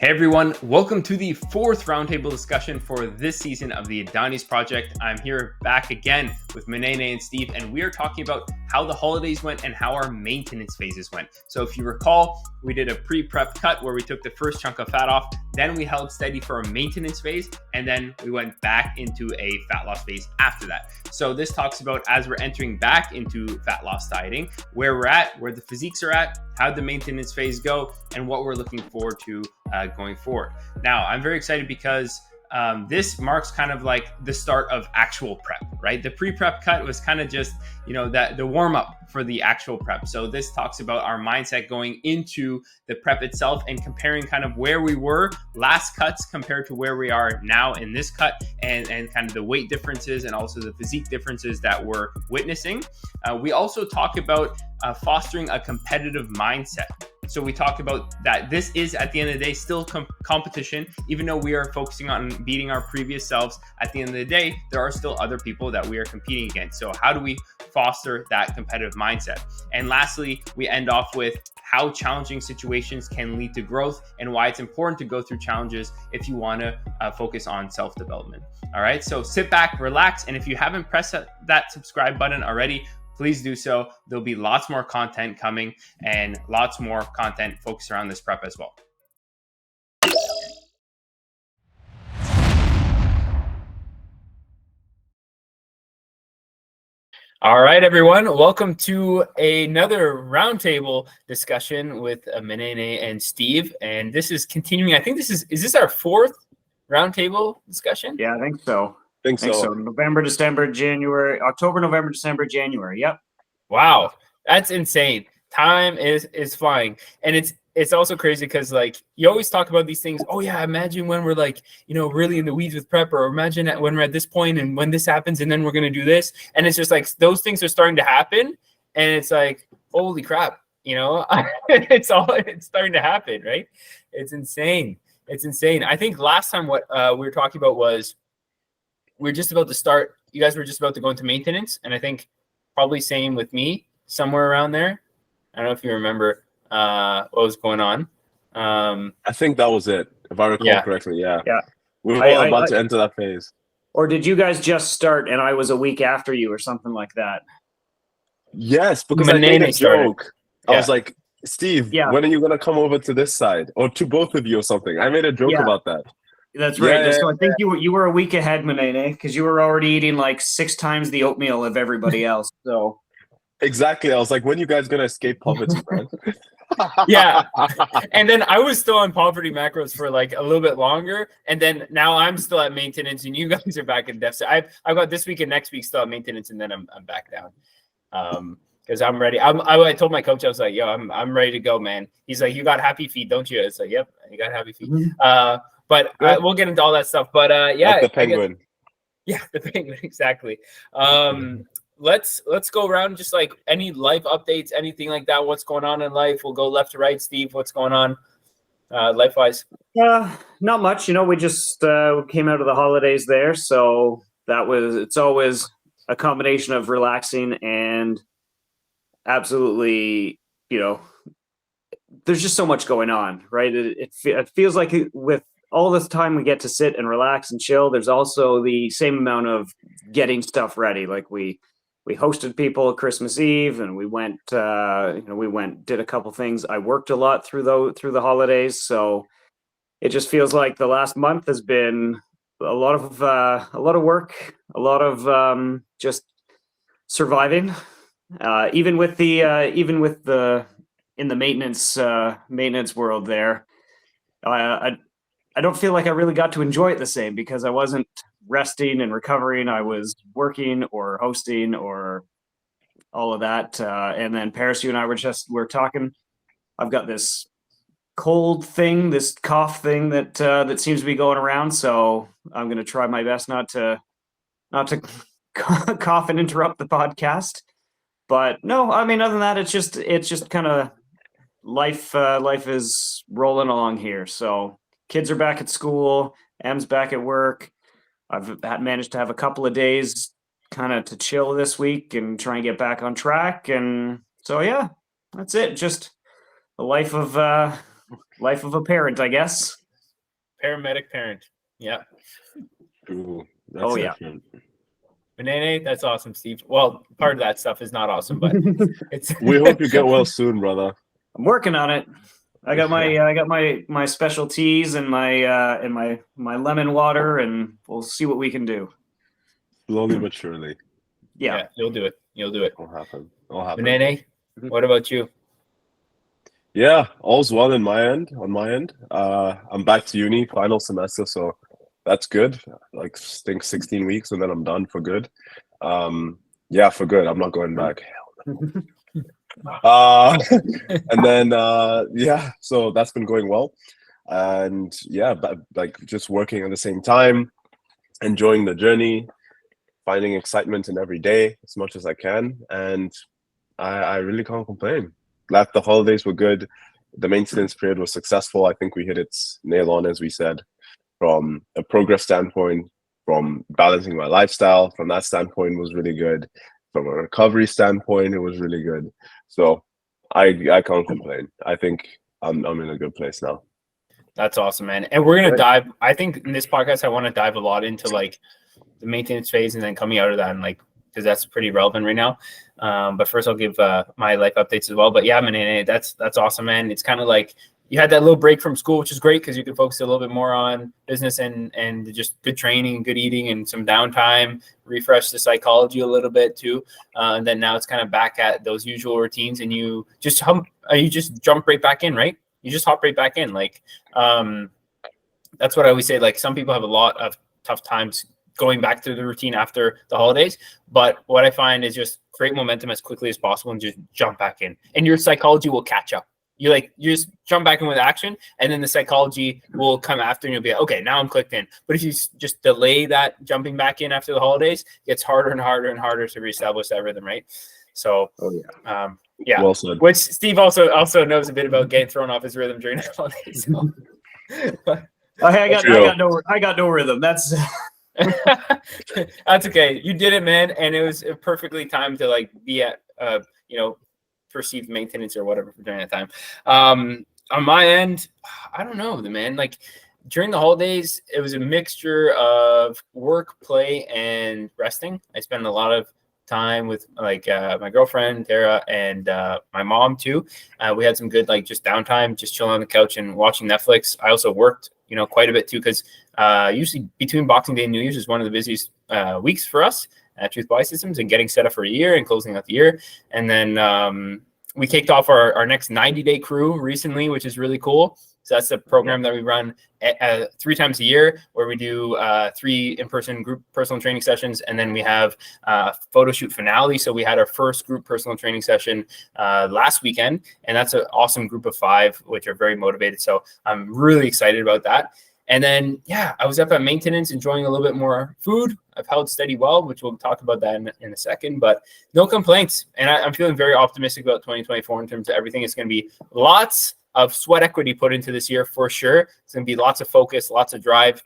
Hey everyone, welcome to the fourth roundtable discussion for this season of the Adonis Project. I'm here back again with Munene and Steve, and we are talking about how the holidays went and how our maintenance phases went. So if you recall, we did a pre-prep cut where we took the first chunk of fat off, then we held steady for a maintenance phase, and then we went back into a fat loss phase after that. So this talks about as we're entering back into fat loss dieting, where we're at, where the physiques are at, how the maintenance phase go, and what we're looking forward to going forward. Now, I'm very excited because this marks kind of like the start of actual prep, right? The pre-prep cut was kind of just, the warm-up for the actual prep. So this talks about our mindset going into the prep itself and comparing kind of where we were last cuts compared to where we are now in this cut, and kind of the weight differences and also the physique differences that we're witnessing. We also talk about fostering a competitive mindset. So we talk about that this is, at the end of the day, still competition. Even though we are focusing on beating our previous selves, at the end of the day, there are still other people that we are competing against. So how do we foster that competitive mindset? And lastly, we end off with how challenging situations can lead to growth and why it's important to go through challenges if you want to focus on self-development. All right, so sit back, relax, and if you haven't pressed that subscribe button already, please do so. There'll be lots more content coming and lots more content focused around this prep as well. All right, everyone. Welcome to another roundtable discussion with Munene and Steve. And this is continuing. I think is this our fourth roundtable discussion? Yeah, I think so. I think so. November, December, January, October, November, December, January. Yep. Wow, that's insane. Time is flying, and it's also crazy because like you always talk about these things. Oh yeah, imagine when we're like really in the weeds with prep, or imagine when we're at this point and when this happens, and then we're gonna do this, and it's just like those things are starting to happen, and it's like holy crap, it's starting to happen, right? It's insane. It's insane. I think last time what we were talking about was we're just about to start. You guys were just about to go into maintenance, and I think probably same with me, somewhere around there. I don't know if you remember what was going on. I think that was it, if I recall correctly. Yeah. We were all about to enter that phase. Or did you guys just start and I was a week after you or something like that? Yes, because I made a joke. I was like, Steve, when are you going to come over to this side? Or to both of you or something. I made a joke about that. That's right. So I think you were a week ahead, Munene, because you were already eating like 6 times the oatmeal of everybody else. So exactly. I was like, when are you guys going to escape poverty, man? Yeah. And then I was still on poverty macros for like a little bit longer. And then now I'm still at maintenance and you guys are back in deficit. I've got this week and next week still at maintenance, and then I'm back down. Because I'm ready. I told my coach, I was like, yo, I'm ready to go, man. He's like, you got happy feet, don't you? It's like, yep, you got happy feet. But we'll get into all that stuff. But like the penguin. The penguin, exactly. Let's go around just like any life updates, anything like that. What's going on in life? We'll go left to right. Steve, what's going on life-wise? Not much. We just came out of the holidays there, so it's always a combination of relaxing and absolutely, there's just so much going on, right? It feels like with all this time we get to sit and relax and chill, there's also the same amount of getting stuff ready. Like we hosted people Christmas Eve, and we went did a couple things. I worked a lot through the holidays, so it just feels like the last month has been a lot of work, a lot of just surviving. Even with the in the maintenance world there, I don't feel like I really got to enjoy it the same because I wasn't resting and recovering. I was working or hosting or all of that. And then Parris, you and I were talking. I've got this cold thing, this cough thing that seems to be going around. So I'm going to try my best not to cough and interrupt the podcast. But no, I mean, other than that, it's just kind of life. Life is rolling along here. So kids are back at school. Em's back at work. I've managed to have a couple of days kind of to chill this week and try and get back on track. And so, yeah, that's it. Just the life of a parent, I guess. Paramedic parent. Yeah. Ooh, that's different. Munene, that's awesome, Steve. Well, part of that stuff is not awesome, but it's. We hope you get well soon, brother. I'm working on it. I got my special teas and my lemon water, and we'll see what we can do. Slowly but surely. Yeah, you'll do it. It'll happen. Munene, what about you? Yeah, all's well on my end. I'm back to uni, final semester, so that's good. Like, I think 16 weeks, and then I'm done for good. Yeah, for good. I'm not going back. And then so that's been going well, and like just working at the same time, enjoying the journey, finding excitement in every day as much as I can, and I really can't complain. Glad the holidays were good. The maintenance period was successful. I think we hit its nail on, as we said, from a progress standpoint, from balancing my lifestyle. From that standpoint, was really good. From a recovery standpoint, it was really good. So I can't complain. I think I'm in a good place now. That's awesome, man. And we're gonna dive. I think in this podcast, I want to dive a lot into like the maintenance phase and then coming out of that, and like because that's pretty relevant right now. But first, I'll give my life updates as well. But yeah, man, that's awesome, man. It's kind of like you had that little break from school, which is great because you can focus a little bit more on business and just good training and good eating and some downtime, refresh the psychology a little bit too. And then now it's kind of back at those usual routines, and you just jump right back in, right? You just hop right back in. Like, that's what I always say. Like, some people have a lot of tough times going back to the routine after the holidays. But what I find is just create momentum as quickly as possible and just jump back in, and your psychology will catch up. You just jump back in with action, and then the psychology will come after, and you'll be like, okay, now I'm clicked in. But if you just delay that jumping back in after the holidays, it gets harder and harder and harder to reestablish that rhythm, right? So, yeah. Well said. Which Steve also knows a bit about getting thrown off his rhythm during the holidays. So. I got no rhythm. That's that's okay. You did it, man, and it was perfectly timed to like be at perceived maintenance or whatever during that time. On my end, I don't know, man. Like during the holidays, it was a mixture of work, play, and resting. I spent a lot of time with like my girlfriend Tara and my mom too. We had some good like just downtime, just chilling on the couch and watching Netflix. I also worked quite a bit too, because usually between Boxing Day and New Year's is one of the busiest weeks for us at Truth Body Systems, and getting set up for a year and closing out the year. And then we kicked off our next 90-day crew recently, which is really cool. So that's the program that we run 3 times a year, where we do 3 in-person group personal training sessions, and then we have photo shoot finale. So we had our first group personal training session last weekend, and that's an awesome group of 5, which are very motivated. So I'm really excited about that. And then, I was up at maintenance, enjoying a little bit more food. I've held steady well, which we'll talk about that in a second, but no complaints. And I'm feeling very optimistic about 2024 in terms of everything. It's going to be lots of sweat equity put into this year for sure. It's going to be lots of focus, lots of drive.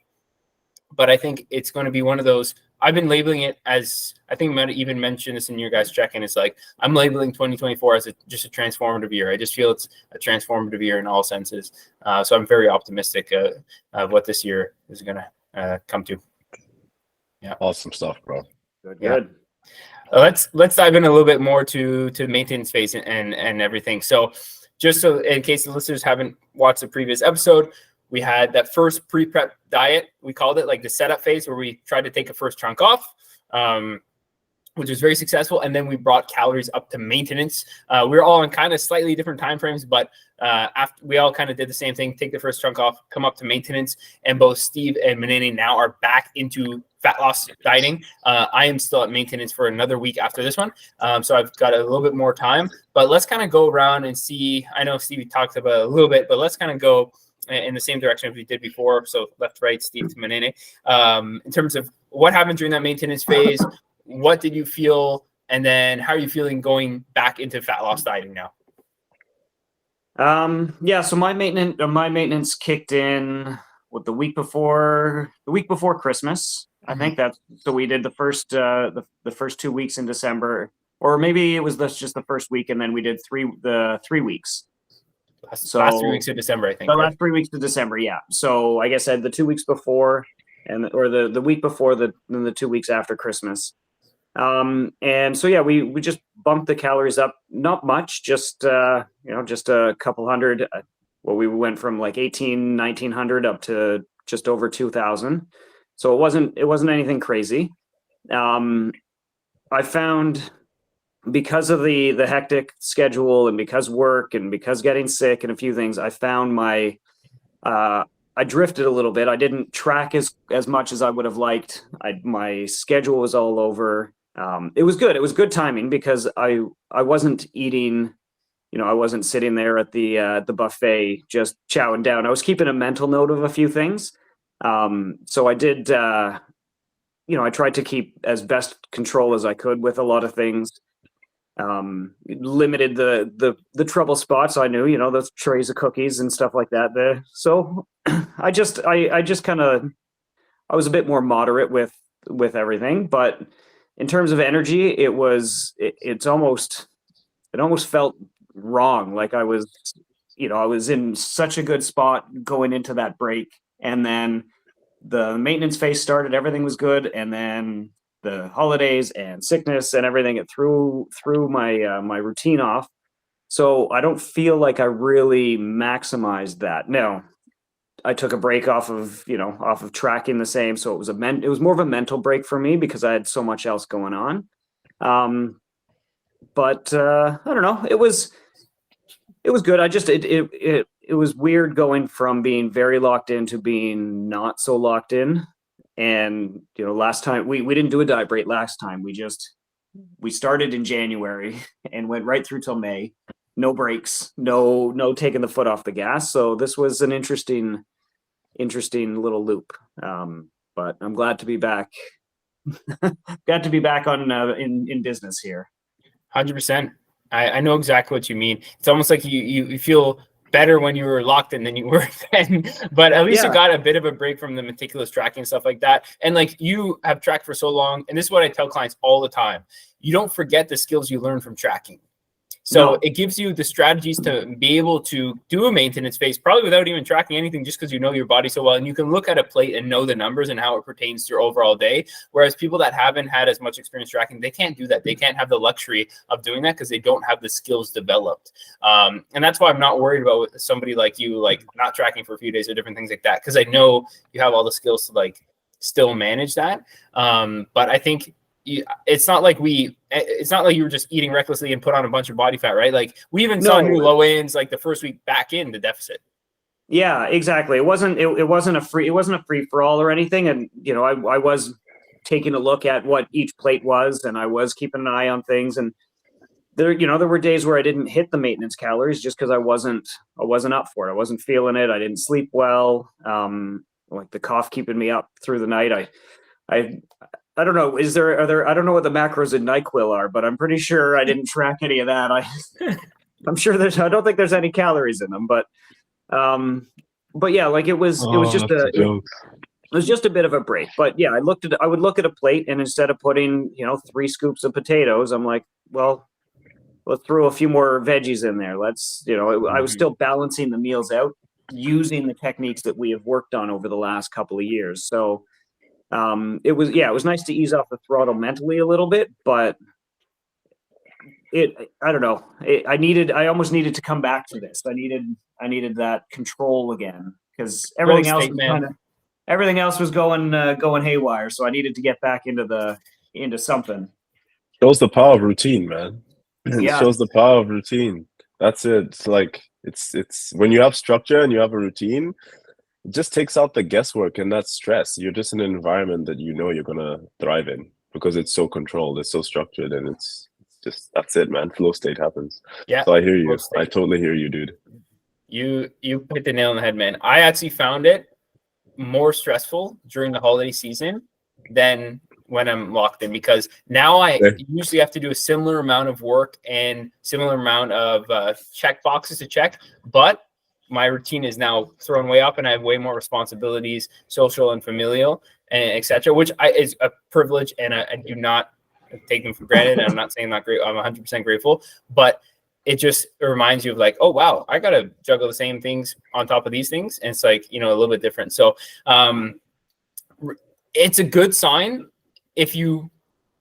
But I think it's going to be one of those, I've been labeling it as, I think I might have even mentioned this in your guys' check-in. It's like, I'm labeling 2024 as just a transformative year. I just feel it's a transformative year in all senses. So I'm very optimistic of what this year is going to come to. Yeah. Awesome stuff, bro. Good. Let's dive in a little bit more to maintenance phase and everything. So just so in case the listeners haven't watched the previous episode, we had that first pre-prep diet. We called it like the setup phase, where we tried to take a first chunk off, which was very successful. And then we brought calories up to maintenance. We were all on kind of slightly different time frames, but after we all kind of did the same thing, take the first chunk off, come up to maintenance. And both Steve and Munene now are back into fat loss dieting. I am still at maintenance for another week after this one. So I've got a little bit more time, but let's kind of go around and see. I know Steve talked about it a little bit, but let's kind of go in the same direction as we did before. So left, right, Steve to Munene. In terms of what happened during that maintenance phase, what did you feel? And then how are you feeling going back into fat loss dieting now? So my maintenance kicked in the week before Christmas. I think so we did the first 2 weeks in December, or maybe it was just the first week, and then we did 3 weeks. Last 3 weeks of December, I think. The last 3 weeks of December, yeah. So like I said, the 2 weeks before, or the week before, then the 2 weeks after Christmas. And so yeah, we just bumped the calories up, not much, just just a couple hundred. Well, we went from like 1900 up to just over 2000. So it wasn't anything crazy. I found, because of the hectic schedule and because work and because getting sick and a few things, I found I drifted a little bit. I didn't track as much as I would have liked. My schedule was all over. It was good. It was good timing because I wasn't eating, I wasn't sitting there at the buffet just chowing down. I was keeping a mental note of a few things. So I did, I tried to keep as best control as I could with a lot of things. Limited the trouble spots. I knew, those trays of cookies and stuff like that there. So I just kind of, I was a bit more moderate with everything, but in terms of energy, it almost felt wrong. Like I was in such a good spot going into that break, and then the maintenance phase started, everything was good, and then the holidays and sickness and everything, it threw my routine off. So I don't feel like I really maximized that. No, I took a break off of tracking the same. So it was more of a mental break for me because I had so much else going on. But I don't know. It was good. It was weird going from being very locked in to being not so locked in. And last time we didn't do a diet break last time. We started in January and went right through till May. No breaks, no taking the foot off the gas. So this was an interesting little loop. But I'm glad to be back. Glad to be back on in business here. 100%. I know exactly what you mean. It's almost like you feel better when you were locked in than you were then, but at least you got a bit of a break from the meticulous tracking and stuff like that. And like, you have tracked for so long, and this is what I tell clients all the time: you don't forget the skills you learn from tracking. So it gives you the strategies to be able to do a maintenance phase, probably without even tracking anything, just because you know your body so well. And you can look at a plate and know the numbers and how it pertains to your overall day. Whereas people that haven't had as much experience tracking, they can't do that. They can't have the luxury of doing that because they don't have the skills developed. And that's why I'm not worried about somebody like you, like not tracking for a few days or different things like that, because I know you have all the skills to like still manage that. But I think it's not like you were just eating recklessly and put on a bunch of body fat, right? Like, we even saw new low ends like the first week back in the deficit. Yeah, exactly. It wasn't a free for all or anything. And I was taking a look at what each plate was, and I was keeping an eye on things. And there were days where I didn't hit the maintenance calories just because I wasn't up for it. I wasn't feeling it. I didn't sleep well. Like the cough keeping me up through the night. I don't know. I don't know what the macros in NyQuil are, but I'm pretty sure I didn't track any of that. I'm sure I don't think there's any calories in them, but yeah, like it was just a bit of a break. But yeah, I would look at a plate, and instead of putting, 3 scoops of potatoes, I'm like, well, let's throw a few more veggies in there. I was still balancing the meals out using the techniques that we have worked on over the last couple of years. So it was nice to ease off the throttle mentally a little bit, but I don't know. I almost needed to come back to this. I needed that control again, because everything else was going haywire. So I needed to get back into something. Shows the power of routine, man. Yeah. It shows the power of routine. That's it. It's like, it's when you have structure and you have a routine, it just takes out the guesswork and that stress. You're just in an environment that you're gonna thrive in because it's so controlled, it's so structured, and it's just, that's it, man. Flow state happens. Yeah. So I hear you. I totally hear you, dude. You hit the nail on the head, man. I actually found it more stressful during the holiday season than when I'm locked in, because now I usually have to do a similar amount of work and similar amount of check boxes to check, but my routine is now thrown way up, and I have way more responsibilities, social and familial, and etc., which is a privilege, and I do not take them for granted. And I'm not saying I'm not great. I'm 100% grateful, but it just reminds you of like, oh wow, I gotta juggle the same things on top of these things, and it's like, a little bit different. So it's a good sign if you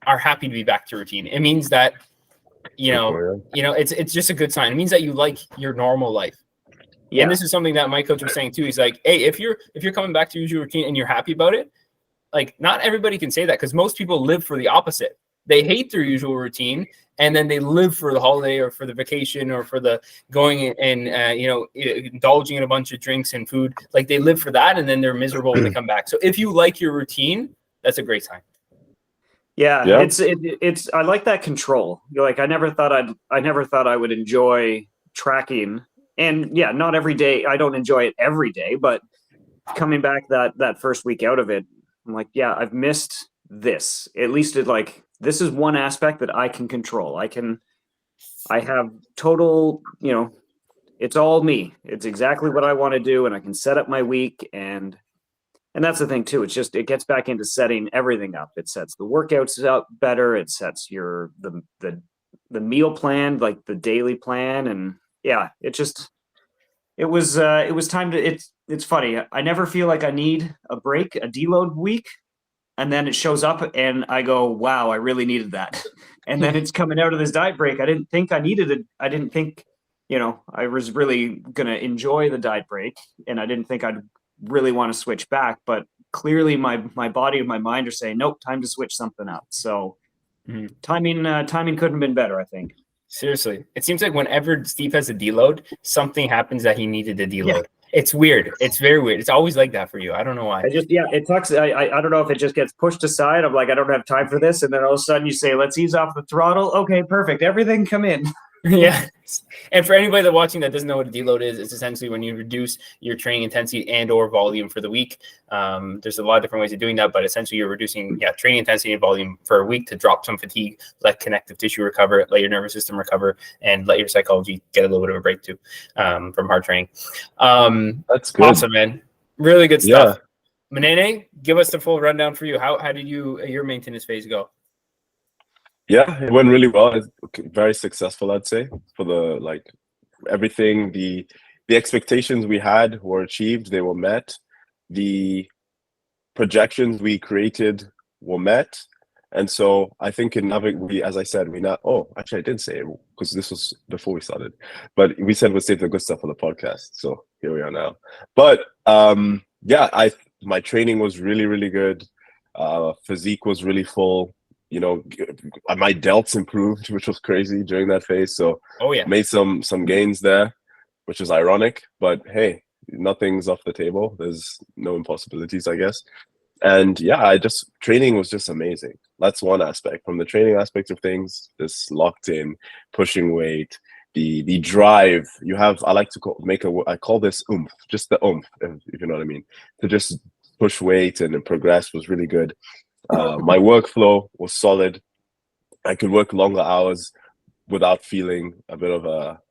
are happy to be back to routine. It means that it's just a good sign. It means that you like your normal life. Yeah. And this is something that my coach was saying too. He's like, hey, if you're coming back to usual routine and you're happy about it, like not everybody can say that, because most people live for the opposite. They hate their usual routine, and then they live for the holiday or for the vacation or for the going and indulging in a bunch of drinks and food. Like they live for that, and then they're miserable when they come back. So if you like your routine, that's a great sign. Yeah. It's I like that control. Like I never thought I would enjoy tracking. And yeah, not every day. I don't enjoy it every day, but coming back that first week out of it, I'm like, yeah, I've missed this. At least this is one aspect that I can control. I have total, it's all me. It's exactly what I want to do, and I can set up my week, and that's the thing too. It's just, it gets back into setting everything up. It sets the workouts up better. It sets the meal plan, like the daily plan, and yeah, it was time to, it's funny. I never feel like I need a break, a deload week. And then it shows up and I go, wow, I really needed that. And then it's coming out of this diet break. I didn't think I needed it. I didn't think, I was really going to enjoy the diet break, and I didn't think I'd really want to switch back, but clearly my body and my mind are saying, nope, time to switch something up. So timing couldn't have been better, I think. Seriously, it seems like whenever Steve has a deload, something happens that he needed to deload. Yeah. It's weird. It's very weird. It's always like that for you. I don't know why. It sucks. I don't know if it just gets pushed aside. I'm like, I don't have time for this. And then all of a sudden you say, let's ease off the throttle. Okay, perfect. Everything come in. Yeah. And for anybody that watching that doesn't know what a deload is, it's essentially when you reduce your training intensity and or volume for the week. There's a lot of different ways of doing that, but essentially you're reducing training intensity and volume for a week to drop some fatigue, let connective tissue recover, let your nervous system recover, and let your psychology get a little bit of a break too from hard training. That's good. Awesome, man. Really good stuff. Yeah. Munene, give us the full rundown for you. How did your maintenance phase go? Yeah, it went really well. It's very successful, I'd say, for everything. The expectations we had were achieved. They were met. The projections we created were met. And so I think as I said, actually I didn't say it because this was before we started, but we said we'll save the good stuff for the podcast. So here we are now. But my training was really, really good. Physique was really full. My delts improved, which was crazy during that phase. So made some gains there, which is ironic, but hey, nothing's off the table. There's no impossibilities, I guess. And training was just amazing. That's one aspect. From the training aspect of things, this locked in, pushing weight, the drive you have. I like to I call this oomph, just the oomph, if you know what I mean. To just push weight and progress was really good. My workflow was solid. I could work longer hours without feeling a bit of a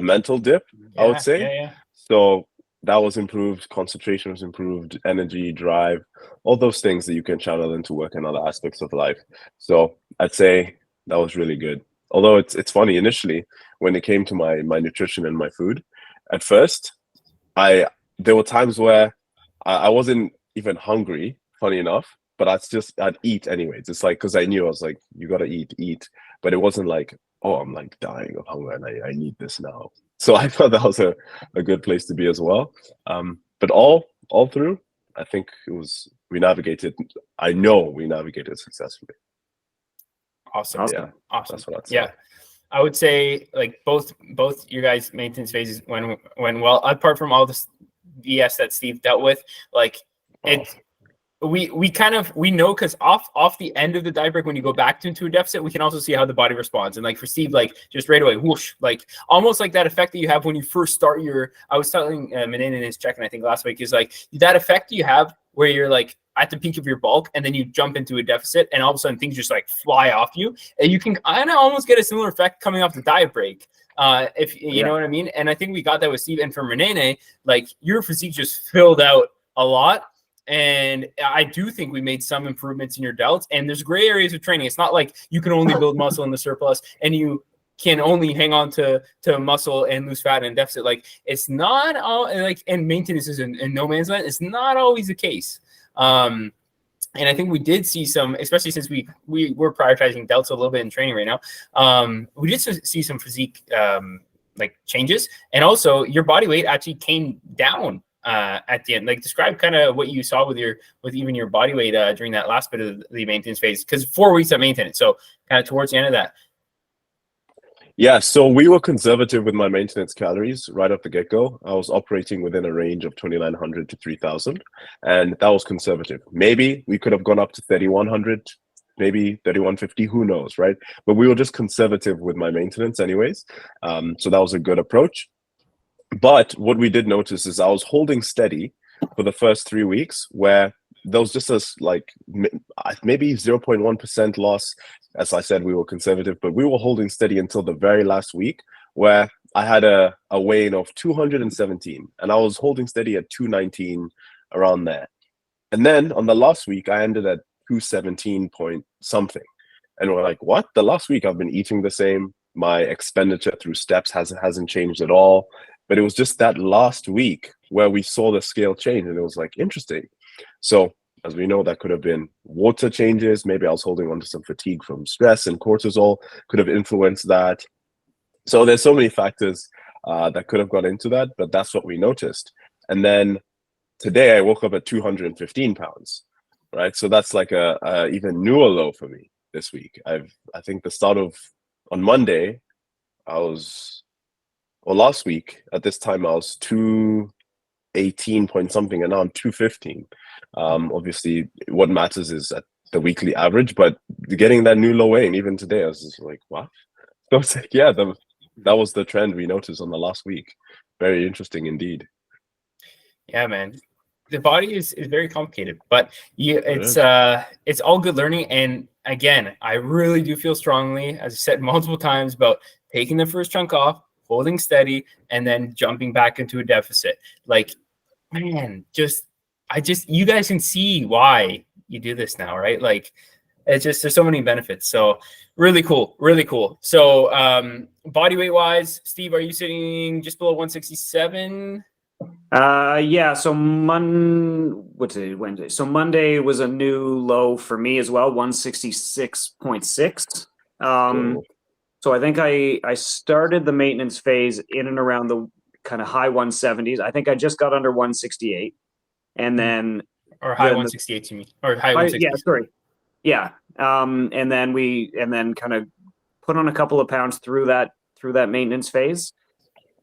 mental dip, I would say. Yeah. So that was improved. Concentration was improved. Energy, drive, all those things that you can channel into work in other aspects of life. So I'd say that was really good. Although it's funny, initially, when it came to my nutrition and my food, at first, there were times where I wasn't even hungry, funny enough, but I'd eat anyways. It's like, because I knew, I was like, you gotta eat, but it wasn't like, oh, I'm like dying of hunger and I need this now. So I thought that was a good place to be as well. But all through, I think we navigated successfully. Awesome. Yeah, awesome. That's what I'd say. Yeah, I would say like both your guys' maintenance phases went well. Apart from all this BS that Steve dealt with, we know, because off the end of the diet break, when you go back into a deficit, we can also see how the body responds. And like for Steve, like just right away, whoosh, like almost like that effect that you have when you first start I was telling Munene in his check-in, I think last week, is like that effect you have where you're like at the peak of your bulk and then you jump into a deficit and all of a sudden things just like fly off you. And you can kind of almost get a similar effect coming off the diet break. If you know what I mean? And I think we got that with Steve. And for Munene, like your physique just filled out a lot. And I do think we made some improvements in your delts, and there's gray areas of training. It's not like you can only build muscle in the surplus and you can only hang on to muscle and lose fat and deficit. Like it's not all like, and maintenance is in no man's land. It's not always the case. And I think we did see some, especially since we were prioritizing delta a little bit in training right now. We did see some physique like changes, and also your body weight actually came down at the end. Like describe kind of what you saw with even your body weight during that last bit of the maintenance phase, because 4 weeks of maintenance. So kind of towards the end of that. Yeah, so we were conservative with my maintenance calories right off the get-go. I was operating within a range of 2,900 to 3,000, and that was conservative. Maybe we could have gone up to 3,100, maybe 3,150, who knows, right? But we were just conservative with my maintenance anyways. So that was a good approach. But what we did notice is I was holding steady for the first 3 weeks, where there was just a maybe 0.1% loss. As I said, we were conservative, but we were holding steady until the very last week, where I had a weigh-in of 217, and I was holding steady at 219, around there. And then on the last week, I ended at 217 point something. And we're like, what? The last week I've been eating the same. My expenditure through steps hasn't changed at all. But it was just that last week where we saw the scale change, and it was like, interesting. So as we know, that could have been water changes. Maybe I was holding on to some fatigue from stress, and cortisol could have influenced that. So there's so many factors that could have gone into that, but that's what we noticed. And then today I woke up at 215 pounds, right? So that's like a even newer low for me this week. I think on Monday, last week at this time, I was 218 point something, and now I'm 215. Obviously, what matters is at the weekly average, but getting that new low weigh-in even today, I was just like, what? So it's like, yeah, that was the trend we noticed on the last week. Very interesting indeed. Yeah, man. The body is very complicated, but it's all good learning. And again, I really do feel strongly, as I said multiple times, about taking the first chunk off, holding steady, and then jumping back into a deficit. Like, man, you guys can see why you do this now, right? Like, it's just, there's so many benefits. So really cool, really cool. So body weight wise, Steve, are you sitting just below 167? Yeah. So Wednesday. So Monday was a new low for me as well, 166.6. Cool. So I think I started the maintenance phase in and around the kind of high 170s. I think I just got under 168, and then or high 168 to me, or high 160. Yeah, sorry. Yeah. And then kind of put on a couple of pounds through that maintenance phase.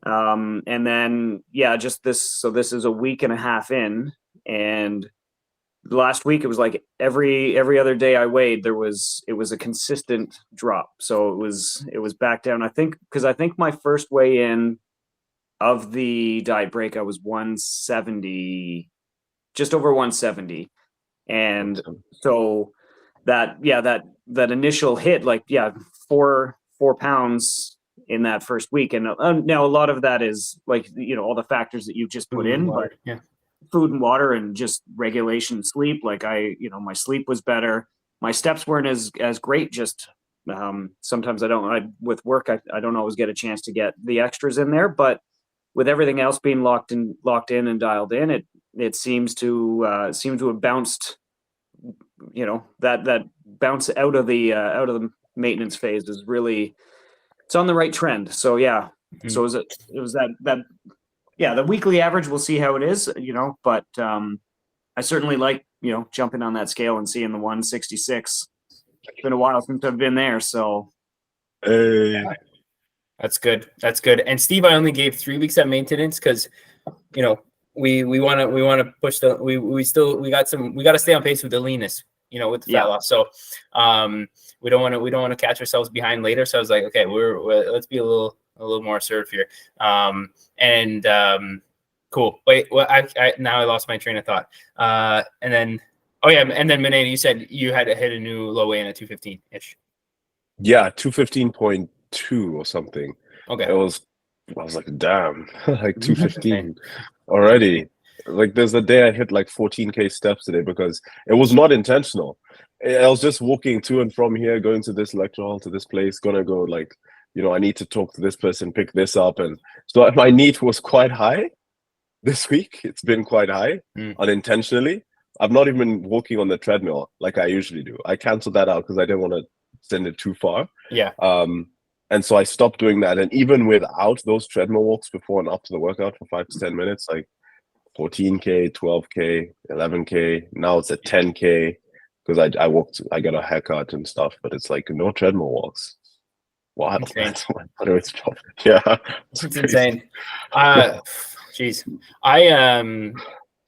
And then, yeah, just this. So this is a week and a half in, and last week it was like every other day I weighed, it was a consistent drop. So it was back down. I think my first weigh in of the diet break, I was 170, just over 170. And so that initial hit, like, yeah, 4 pounds in that first week. And now a lot of that is like, all the factors that you've just put in, water, but yeah. Food and water and just regulation, sleep. Like my sleep was better. My steps weren't as great. Just sometimes with work, I don't always get a chance to get the extras in there, but with everything else being locked in and dialed in, it seems to have bounced, that bounce out of the maintenance phase is really, it's on the right trend. So yeah. Mm-hmm. So it was that yeah, the weekly average, we'll see how it is, but I certainly like, jumping on that scale and seeing the 166. It's been a while since I've been there, so. Hey. That's good. That's good. And Steve, I only gave 3 weeks at maintenance because, we want to push we got to stay on pace with the leanness, with the fat loss. So we don't want to catch ourselves behind later. So I was like, okay, let's be a little more assertive here. Cool. Wait, well, I now I lost my train of thought. And then Munene, you said you had to hit a new low weigh in at 215 ish. Yeah, 215.2 or something. Okay. I was like, damn, like 215 already. Like there's a day I hit like 14K steps today because it was not intentional. I was just walking to and from here, going to this lecture hall, to this place, gonna go like, I need to talk to this person, pick this up. And so my NEAT was quite high this week. It's been quite high unintentionally. I've not even been walking on the treadmill like I usually do. I canceled that out because I didn't want to send it too far. Yeah. And so I stopped doing that. And even without those treadmill walks before and after the workout for 5 to 10 minutes, like 14K, 12K, 11K. Now it's at 10K because I walked, I got a haircut and stuff, but it's like no treadmill walks. Wow. Yeah. It's insane. Jeez.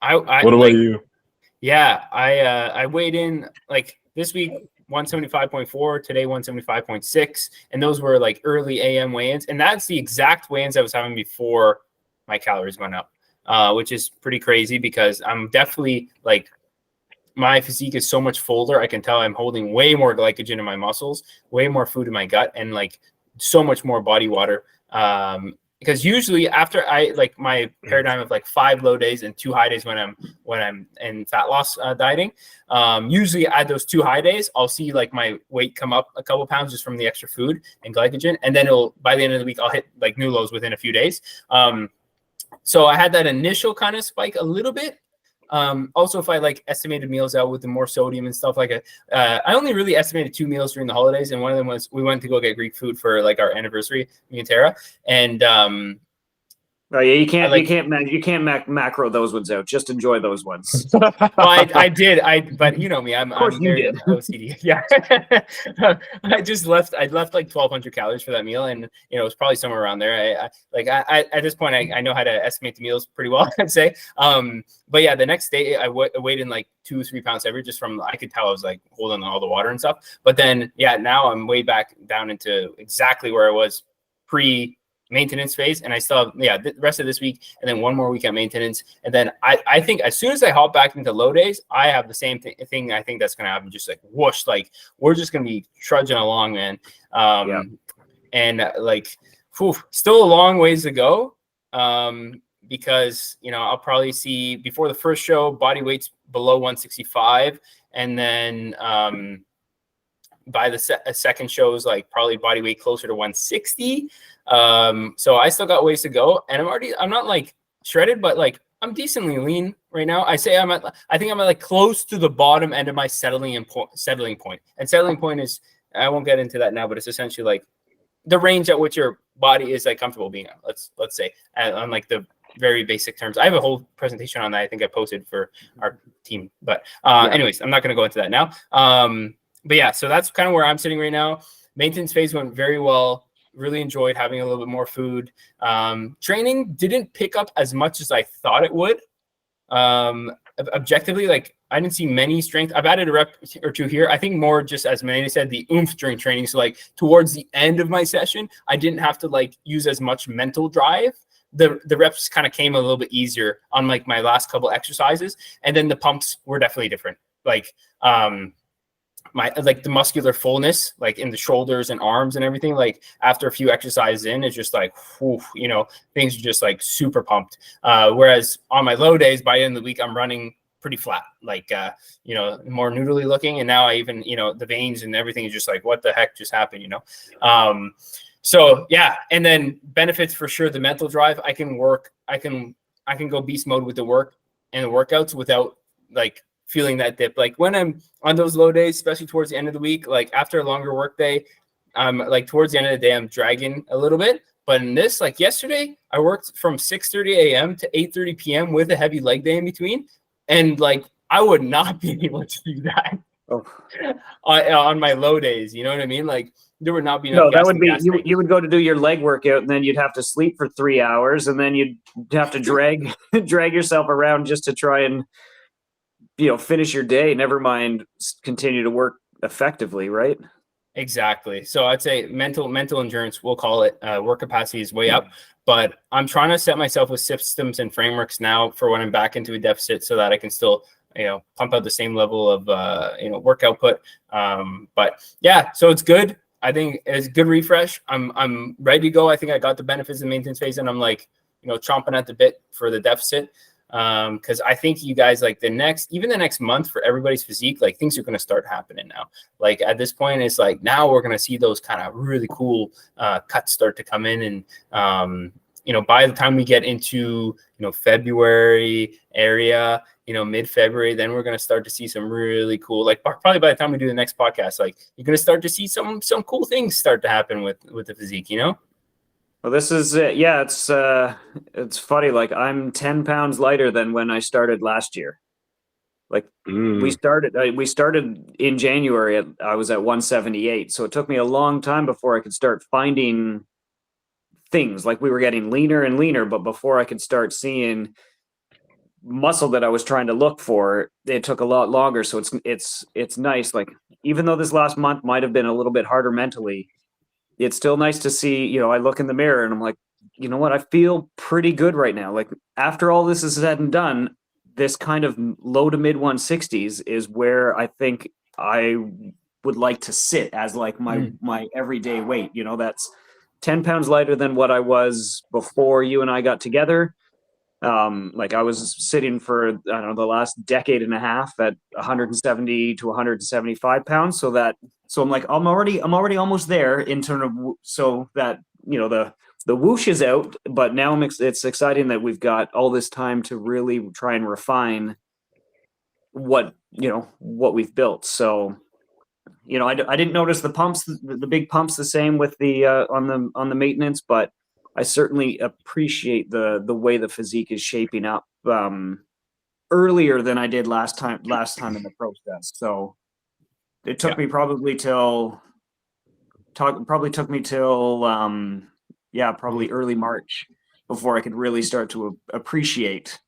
What about you? Yeah, I weighed in like this week 175.4, today 175.6, and those were like early AM weigh-ins, and that's the exact weigh-ins I was having before my calories went up, which is pretty crazy because I'm definitely like my physique is so much fuller. I can tell I'm holding way more glycogen in my muscles, way more food in my gut, and like so much more body water. Because usually after I like my paradigm of like 5 low days and 2 high days when I'm in fat loss dieting, usually at those 2 high days, I'll see like my weight come up a couple pounds just from the extra food and glycogen. And then by the end of the week, I'll hit like new lows within a few days. So I had that initial kind of spike a little bit. Also, if I like estimated meals out with the more sodium and stuff like I only really estimated 2 meals during the holidays, and one of them was we went to go get Greek food for like our anniversary, me and Tara, and oh yeah, you can't macro those ones out. Just enjoy those ones. Well, I did. But you know me, I'm very OCD. Yeah. I left like 1,200 calories for that meal, and it was probably somewhere around there. I at this point I know how to estimate the meals pretty well, I'd say. But yeah, the next day I weighed in like 2-3 pounds heavier just from I could tell I was like holding all the water and stuff. But then yeah, now I'm way back down into exactly where I was pre-maintenance phase, and I still have the rest of this week and then one more week at maintenance, and then I think as soon as I hop back into low days, I have the same thing I think that's gonna happen, just like whoosh, like we're just gonna be trudging along, man. And like still a long ways to go, because I'll probably see before the first show body weights below 165, and then by the second show is like probably body weight closer to 160. So I still got ways to go, and I'm not like shredded, but like I'm decently lean right now. I think I'm at like close to the bottom end of my settling point. And settling point is, I won't get into that now, but it's essentially like the range at which your body is like comfortable being at. Let's say on like the very basic terms. I have a whole presentation on that. I think I posted for our team, but anyways, I'm not going to go into that now. But yeah, so that's kind of where I'm sitting right now. Maintenance phase went very well. Really enjoyed having a little bit more food. Training didn't pick up as much as I thought it would. Objectively, like I didn't see many strength. I've added a rep or two here. I think more just as Munene said, the oomph during training. So like towards the end of my session, I didn't have to like use as much mental drive. The reps kind of came a little bit easier on like my last couple exercises, and then the pumps were definitely different. Like the muscular fullness, like in the shoulders and arms and everything, like after a few exercises in, it's just like, whew, things are just like super pumped. Whereas on my low days, by the end of the week, I'm running pretty flat, like, more noodly looking. And now I even, the veins and everything is just like, what the heck just happened, So yeah. And then benefits for sure. The mental drive, I can go beast mode with the work and the workouts without like feeling that dip. Like when I'm on those low days, especially towards the end of the week, like after a longer work day, like towards the end of the day, I'm dragging a little bit. But in this, like yesterday, I worked from 6:30 a.m. to 8:30 p.m. with a heavy leg day in between. And like, I would not be able to do that on my low days. You know what I mean? Like there would not be enough. No, that would be, you would go to do your leg workout and then you'd have to sleep for 3 hours, and then you'd have to drag yourself around just to try and, finish your day, never mind continue to work effectively, right? Exactly. So I'd say mental endurance, we'll call it, work capacity is way up, but I'm trying to set myself with systems and frameworks now for when I'm back into a deficit so that I can still, pump out the same level of, work output. But yeah, so it's good. I think it's a good refresh. I'm ready to go. I think I got the benefits of the maintenance phase, and I'm like, chomping at the bit for the deficit. Because I think you guys like the next month for everybody's physique, like things are going to start happening now. Like at this point, it's like now we're going to see those kind of really cool cuts start to come in. And, by the time we get into, February area, mid-February, then we're going to start to see some really cool, like probably by the time we do the next podcast, like you're going to start to see some cool things start to happen with the physique, Well, this is it's funny. Like I'm 10 pounds lighter than when I started last year. Like we started in January. I was at 178, so it took me a long time before I could start finding things. Like we were getting leaner and leaner, but before I could start seeing muscle that I was trying to look for, it took a lot longer. So it's nice. Like even though this last month might have been a little bit harder mentally, it's still nice to see, I look in the mirror and I'm like, you know what? I feel pretty good right now. Like after all this is said and done, this kind of low to mid 160s is where I think I would like to sit as like my everyday weight. That's 10 pounds lighter than what I was before you and I got together. Like I was sitting for, I don't know, the last decade and a half at 170 to 175 pounds. So I'm like, I'm already almost there in terms of, so that, the whoosh is out, but now it's exciting that we've got all this time to really try and refine what we've built. So, I didn't notice the pumps, the big pumps the same with the, on the maintenance, but I certainly appreciate the way the physique is shaping up earlier than I did last time in the process. So it took me probably early March before I could really start to appreciate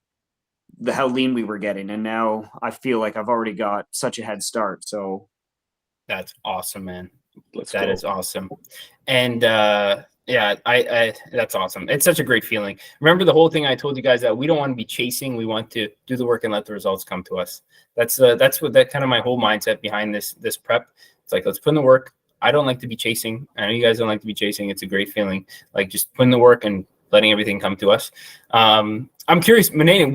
how lean we were getting. And now I feel like I've already got such a head start. So that's awesome, man. That is awesome. And yeah, I that's awesome. It's such a great feeling. Remember the whole thing I told you guys that we don't want to be chasing. We want to do the work and let the results come to us. That's what kind of my whole mindset behind this prep. It's like, let's put in the work. I don't like to be chasing. I know you guys don't like to be chasing. It's a great feeling. Like just putting the work and letting everything come to us. I'm curious, Munene,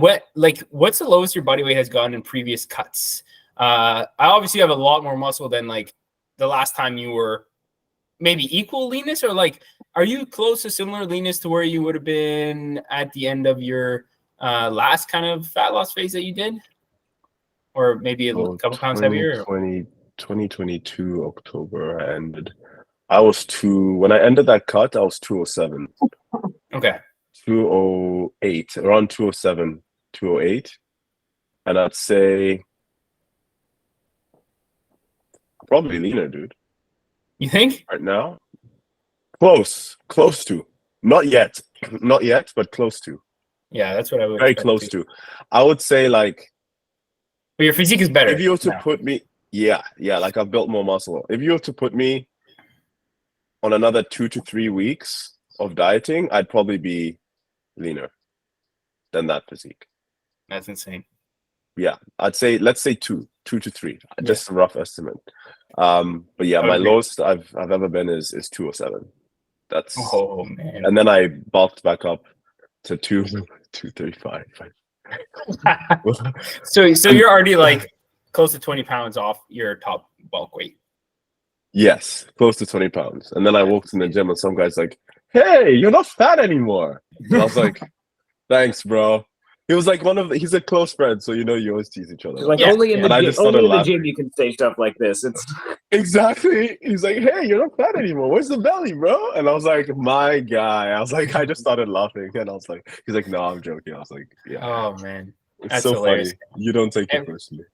what's the lowest your body weight has gone in previous cuts? I obviously have a lot more muscle than like the last time you were maybe equal leanness, or like, are you close to similar leanness to where you would have been at the end of your last kind of fat loss phase that you did? Or maybe a couple pounds heavier? 2022 October I ended. When I ended that cut, I was 207. Okay. 208, around 207, 208. And I'd say probably leaner, dude. You think? Right now? Close to. Not yet, but close to. Yeah, that's what I would. Very close to. I would say like. But your physique is better. If you were to put me, yeah, like I've built more muscle. If you were to put me on another 2 to 3 weeks of dieting, I'd probably be leaner than that physique. That's insane. Yeah, let's say 2 to 3, just a rough estimate. But yeah, my lowest I've ever been is 207. That's man. And then I bulked back up to 235. So you're already like close to 20 pounds off your top bulk weight. Yes, close to 20 pounds. And then I walked in the gym and some guy's like, "Hey, you're not fat anymore." And I was like, "Thanks, bro." He was like he's a close friend, so you always tease each other. Like only in the gym you can say stuff like this. It's exactly. He's like, "Hey, you're not fat anymore. Where's the belly, bro?" And I was like, "My guy." I was like, I just started laughing, and I was like, he's like, "No, I'm joking." I was like, "Yeah." Oh man, it's so hilarious. Funny. You don't take it personally.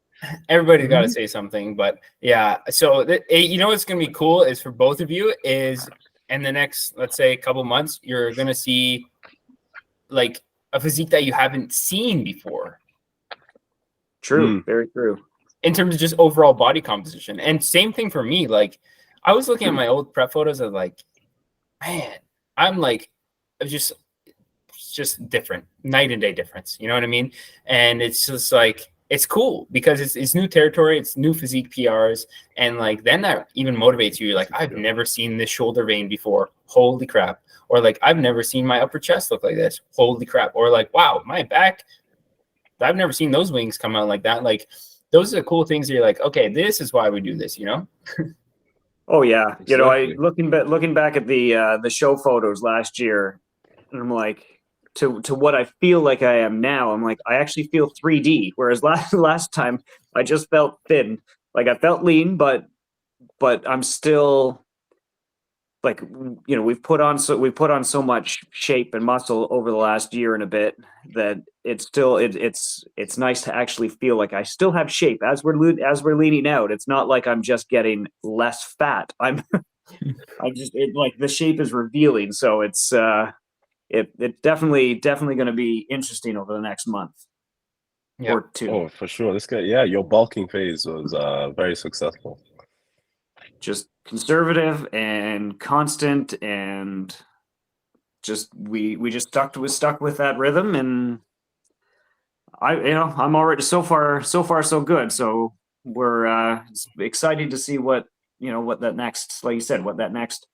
Everybody's got to say something, but yeah. So what's gonna be cool is for both of you is in the next, let's say, couple months, you're gonna see like a physique that you haven't seen before. True. Very true. In terms of just overall body composition. And same thing for me. Like I was looking at my old prep photos of like, man, I'm like, just different, night and day difference. You know what I mean? And it's just like, it's cool because it's new territory. It's new physique PRs. And like, then that even motivates you. You're like, I've never seen this shoulder vein before. Holy crap. Or like, I've never seen my upper chest look like this. Holy crap. Or like, wow, my back I've never seen those wings come out like that. Like those are the cool things that you're like, okay, this is why we do this, you know? Oh yeah, you know, Exactly. looking back at the show photos last year, and I'm like, to what I feel like I am now, I'm like, I actually feel 3D. Whereas last time I just felt thin. Like I felt lean, but I'm still like, you know, we've put on so much shape and muscle over the last year and a bit that it's still it's nice to actually feel like I still have shape as we're leaning out. It's not like I'm just getting less fat. I'm like the shape is revealing. So it's it definitely going to be interesting over the next month or two. Oh, for sure. This guy, yeah, your bulking phase was very successful. Just conservative and constant, and just we just stuck with that rhythm, and I'm already so far so good. So we're excited to see what that next, like you said, what that next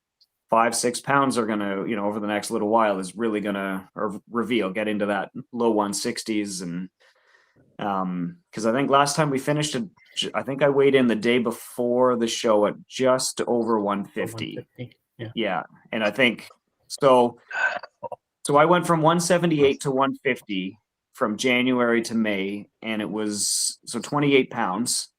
5-6 pounds are gonna, over the next little while is really gonna reveal, get into that low 160s. And because I think last time we finished it, I think I weighed in the day before the show at just over 150. Yeah. And I think so I went from 178 to 150 from January to May, and it was 28 pounds.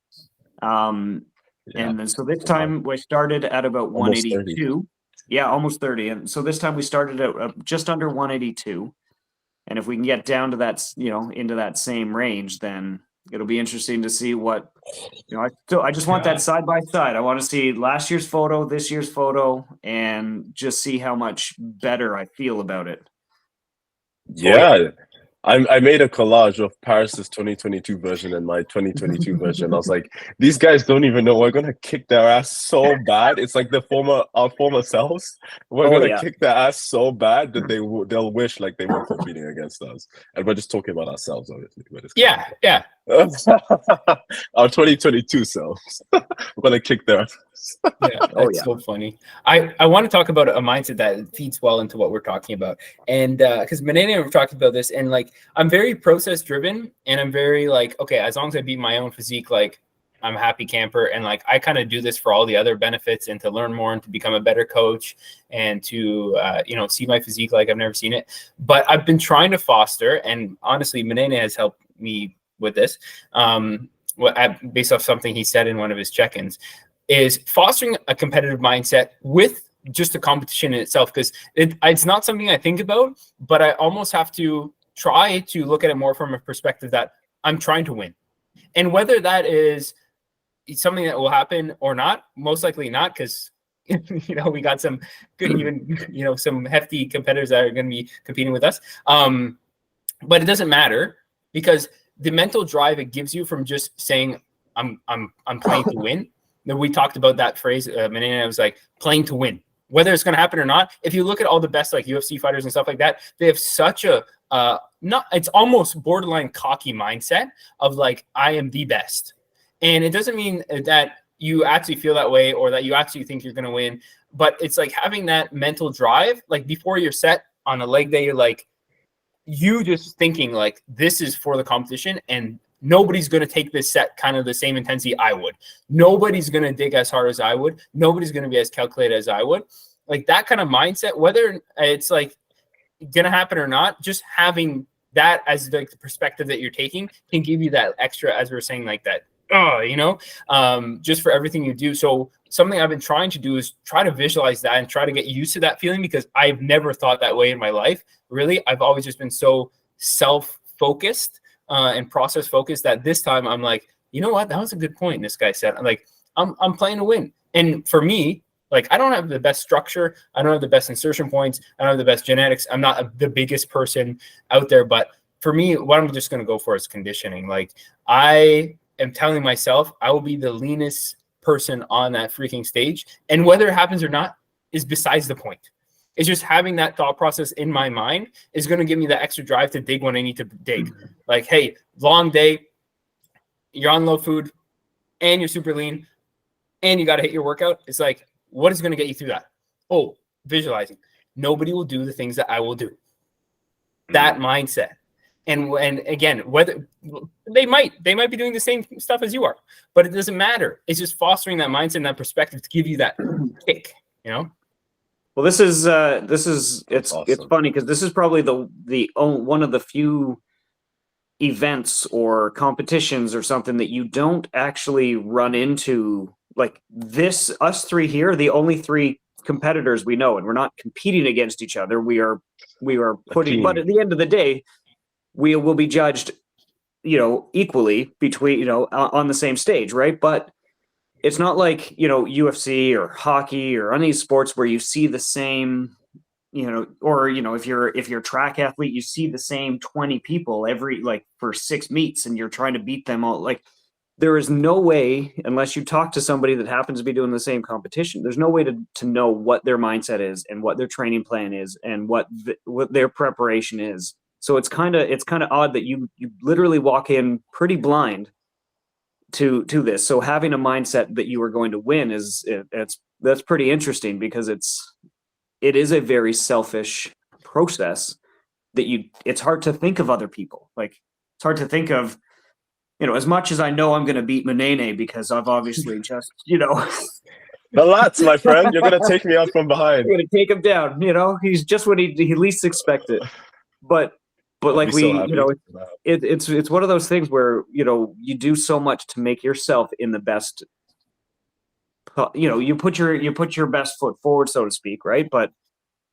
And then so this time we started at about 182. Yeah, almost 30. And so this time we started at just under 182. And if we can get down to that, into that same range, then it'll be interesting to see what, I just want that side by side. I want to see last year's photo, this year's photo, and just see how much better I feel about it. Yeah. I made a collage of Parris's 2022 version and my 2022 version. I was like, these guys don't even know we're gonna kick their ass so bad. It's like our former selves. We're gonna kick their ass so bad that they'll wish like they were competing against us. And we're just talking about ourselves, obviously. Yeah. Our 2022 selves. We're gonna kick their ass. Yeah, that's so funny. I want to talk about a mindset that feeds well into what we're talking about, and because Munene and we're talking about this, and like I'm very process driven, and I'm very like, okay, as long as I beat my own physique, like I'm a happy camper, and like I kind of do this for all the other benefits and to learn more and to become a better coach and to see my physique like I've never seen it. But I've been trying to foster, and honestly, Munene has helped me with this. Based off something he said in one of his check-ins, is fostering a competitive mindset with just the competition in itself, because it's not something I think about, but I almost have to try to look at it more from a perspective that I'm trying to win. And whether that is something that will happen or not, most likely not, because we got some good, even some hefty competitors that are going to be competing with us. But it doesn't matter, because the mental drive it gives you from just saying I'm playing to win. We talked about that phrase, Munene was like, playing to win, whether it's going to happen or not. If you look at all the best like UFC fighters and stuff like that, they have such a it's almost borderline cocky mindset of like, I am the best. And it doesn't mean that you actually feel that way or that you actually think you're going to win, but it's like having that mental drive, like before you're set on a leg day, you're like, you just thinking like, this is for the competition, and nobody's going to take this set kind of the same intensity I would. Nobody's going to dig as hard as I would. Nobody's going to be as calculated as I would. Like that kind of mindset, whether it's like going to happen or not, just having that as like the perspective that you're taking can give you that extra, as we we're saying, like that, just for everything you do. So something I've been trying to do is try to visualize that and try to get used to that feeling, because I've never thought that way in my life. Really, I've always just been so self-focused and process focused that this time I'm like, you know what? That was a good point. This guy said, I'm like, I'm playing to win. And for me, like, I don't have the best structure. I don't have the best insertion points. I don't have the best genetics. I'm not the biggest person out there. But for me, what I'm just going to go for is conditioning. Like, I am telling myself I will be the leanest person on that freaking stage. And whether it happens or not is besides the point. It's just having that thought process in my mind is going to give me that extra drive to dig when I need to dig. Like, hey, long day, you're on low food, and you're super lean, and you got to hit your workout. It's like, what is going to get you through that? Oh, visualizing. Nobody will do the things that I will do. That mindset. And again, whether they might be doing the same stuff as you are, but it doesn't matter. It's just fostering that mindset and that perspective to give you that kick, you know? Well, this is it's Awesome. funny because this is probably one of the few events or competitions or something that you don't actually run into like this. Us three here are the only three competitors we know, and we're not competing against each other. We are putting, but at the end of the day, we will be judged, equally between, on the same stage, right? But it's not like, UFC or hockey or any sports where you see the same, or, if you're a track athlete, you see the same 20 people for 6 meets and you're trying to beat them all. Like, there is no way, unless you talk to somebody that happens to be doing the same competition, there's no way to know what their mindset is and what their training plan is and what their preparation is. So it's kind of odd that you literally walk in pretty blind to this. So having a mindset that you are going to win that's pretty interesting, because it is a very selfish process that it's hard to think of other people. Like, it's hard to think of, as much as I know I'm going to beat Munene because I've obviously just, Relax, my friend. You're going to take me out from behind. I'm going to take him down. He's just when he least expected. But like it's one of those things where, you do so much to make yourself in the best, you put your best foot forward, so to speak. Right. But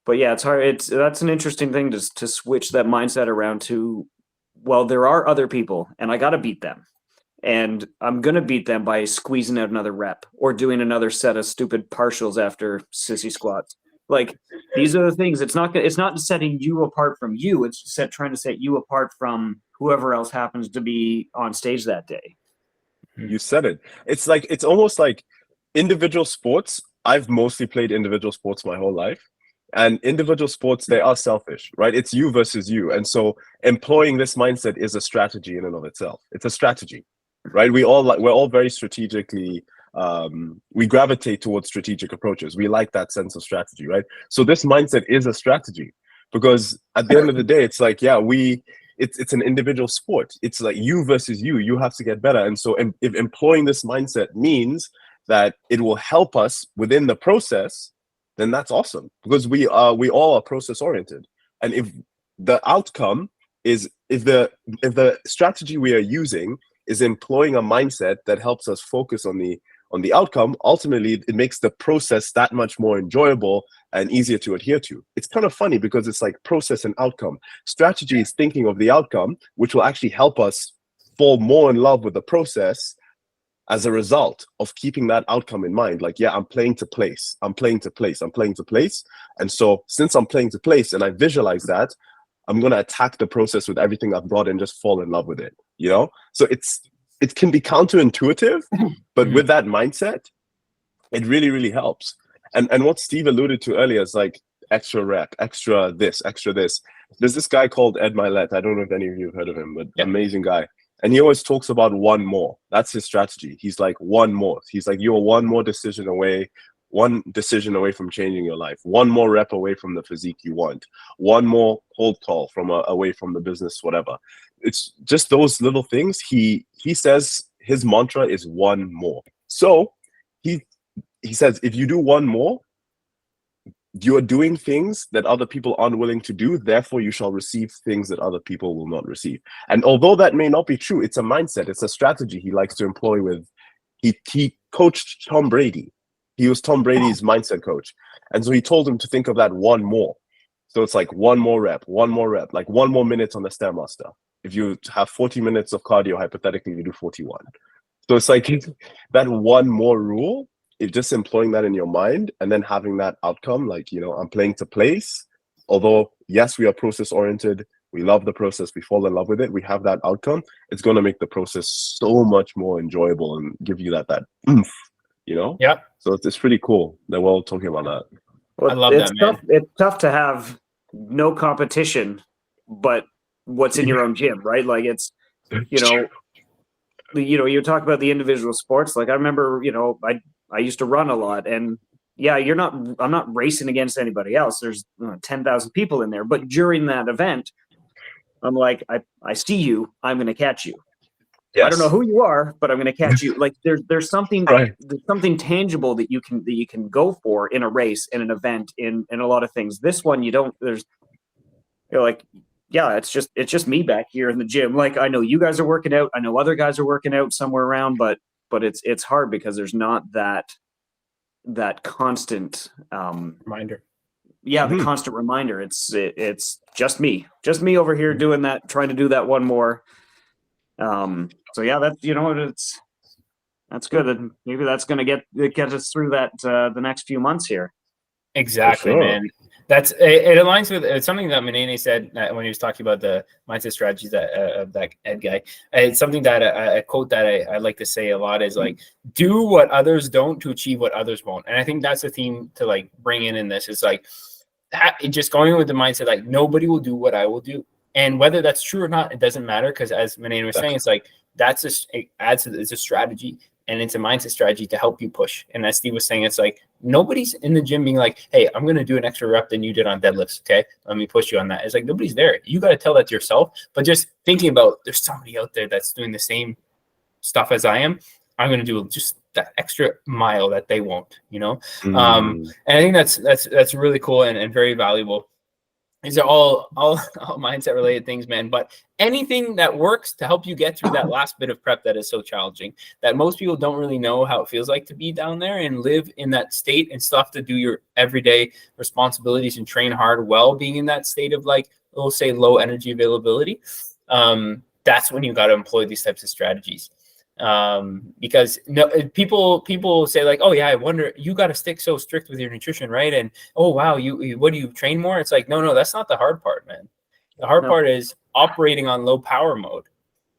yeah, it's hard. That's an interesting thing to switch that mindset around to, well, there are other people and I got to beat them, and I'm going to beat them by squeezing out another rep or doing another set of stupid partials after sissy squats. Like, these are the things. It's not setting you apart from you. It's trying to set you apart from whoever else happens to be on stage that day. You said it. It's almost like individual sports. I've mostly played individual sports my whole life. And individual sports, they are selfish, right? It's you versus you. And so employing this mindset is a strategy in and of itself. It's a strategy, right? We're all very strategically, we gravitate towards strategic approaches. We like that sense of strategy, right? So this mindset is a strategy, because at the end of the day, it's like, yeah, it's an individual sport. It's like you versus you. You have to get better. And so if employing this mindset means that it will help us within the process, then that's awesome, because we all are process oriented. And if the outcome is, if the strategy we are using is employing a mindset that helps us focus on the outcome, ultimately it makes the process that much more enjoyable and easier to adhere to. It's kind of funny because it's like process and outcome. Strategy is thinking of the outcome, which will actually help us fall more in love with the process as a result of keeping that outcome in mind. Like, yeah, I'm playing to place. And so since I'm playing to place and I visualize that, I'm going to attack the process with everything I've brought and just fall in love with it, So it can be counterintuitive, but with that mindset, it really, really helps. And what Steve alluded to earlier is like extra rep, extra this. There's this guy called Ed Milet. I don't know if any of you have heard of him, but amazing guy. And he always talks about one more. That's his strategy. He's like, one more. He's like, you're one decision away from changing your life. One more rep away from the physique you want. One more hold call away from the business, whatever. It's just those little things. He says his mantra is one more. So he says, if you do one more, you're doing things that other people aren't willing to do, therefore you shall receive things that other people will not receive. And although that may not be true, it's a mindset, it's a strategy he likes to employ with. He coached Tom Brady. He was Tom Brady's mindset coach. And so he told him to think of that one more. So it's like one more rep, like 1 more minute on the Stairmaster. If you have 40 minutes of cardio, hypothetically, you do 41. So it's like that one more rule. If just employing that in your mind and then having that outcome, like, I'm playing to place. Although, yes, we are process oriented. We love the process. We fall in love with it. We have that outcome. It's going to make the process so much more enjoyable and give you that oomph, Yeah. So it's pretty cool that we're all talking about that. Well, I love that, man. It's tough to have no competition, but what's in your own gym, right? Like, it's, you talk about the individual sports. Like, I remember, I used to run a lot, and yeah, I'm not racing against anybody else. There's 10,000 people in there, but during that event, I'm like, I see you, I'm going to catch you. Yes. I don't know who you are, but I'm going to catch you. Like there's something Right. there's something tangible that you can go for in a race, in an event, in a lot of things. This one you don't. You're like, yeah, it's just me back here in the gym. Like I know you guys are working out. I know other guys are working out somewhere around, but it's hard because there's not that constant Reminder. Yeah, the constant reminder. It's just me over here doing that, trying to do that one more. So yeah, that's good. And maybe that's going to get us through that the next few months here. Exactly, sure. man. It aligns with something that Munene said when he was talking about the mindset strategies of that Ed guy. It's something that a quote that I like to say a lot is like, do what others don't to achieve what others won't. And I think that's the theme to like bring in this. It's like just going with the mindset like nobody will do what I will do. And whether that's true or not, it doesn't matter, because as Munene was saying, it's like it's a strategy, and it's a mindset strategy to help you push. And as Steve was saying, it's like nobody's in the gym being like, hey, I'm going to do an extra rep than you did on deadlifts. Okay, let me push you on that. It's like nobody's there. You got to tell that to yourself. But just thinking about there's somebody out there that's doing the same stuff as I am. I'm going to do just that extra mile that they won't, And I think that's really cool and very valuable. These are all mindset related things, man. But anything that works to help you get through that last bit of prep that is so challenging, that most people don't really know how it feels like to be down there and live in that state and still have to do your everyday responsibilities and train hard while being in that state of like, we'll say low energy availability. That's when you got to employ these types of strategies. Because people say like, oh yeah, I wonder, you got to stick so strict with your nutrition, right? And oh wow, you what do you train more? It's like no, that's not the hard part, man. The hard part is operating on low power mode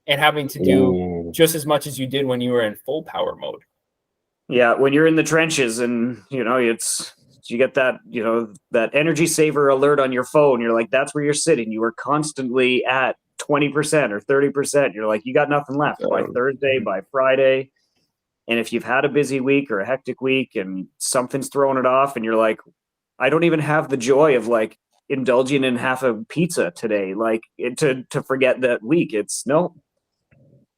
and having to do just as much as you did when you were in full power mode. Yeah, when you're in the trenches and you get that that energy saver alert on your phone, you're like, that's where you're sitting. You are constantly at 20% or 30%. You're like, you got nothing left by Thursday, by Friday. And if you've had a busy week or a hectic week and something's throwing it off and you're like, I don't even have the joy of like indulging in half a pizza today, like to forget that week. It's no,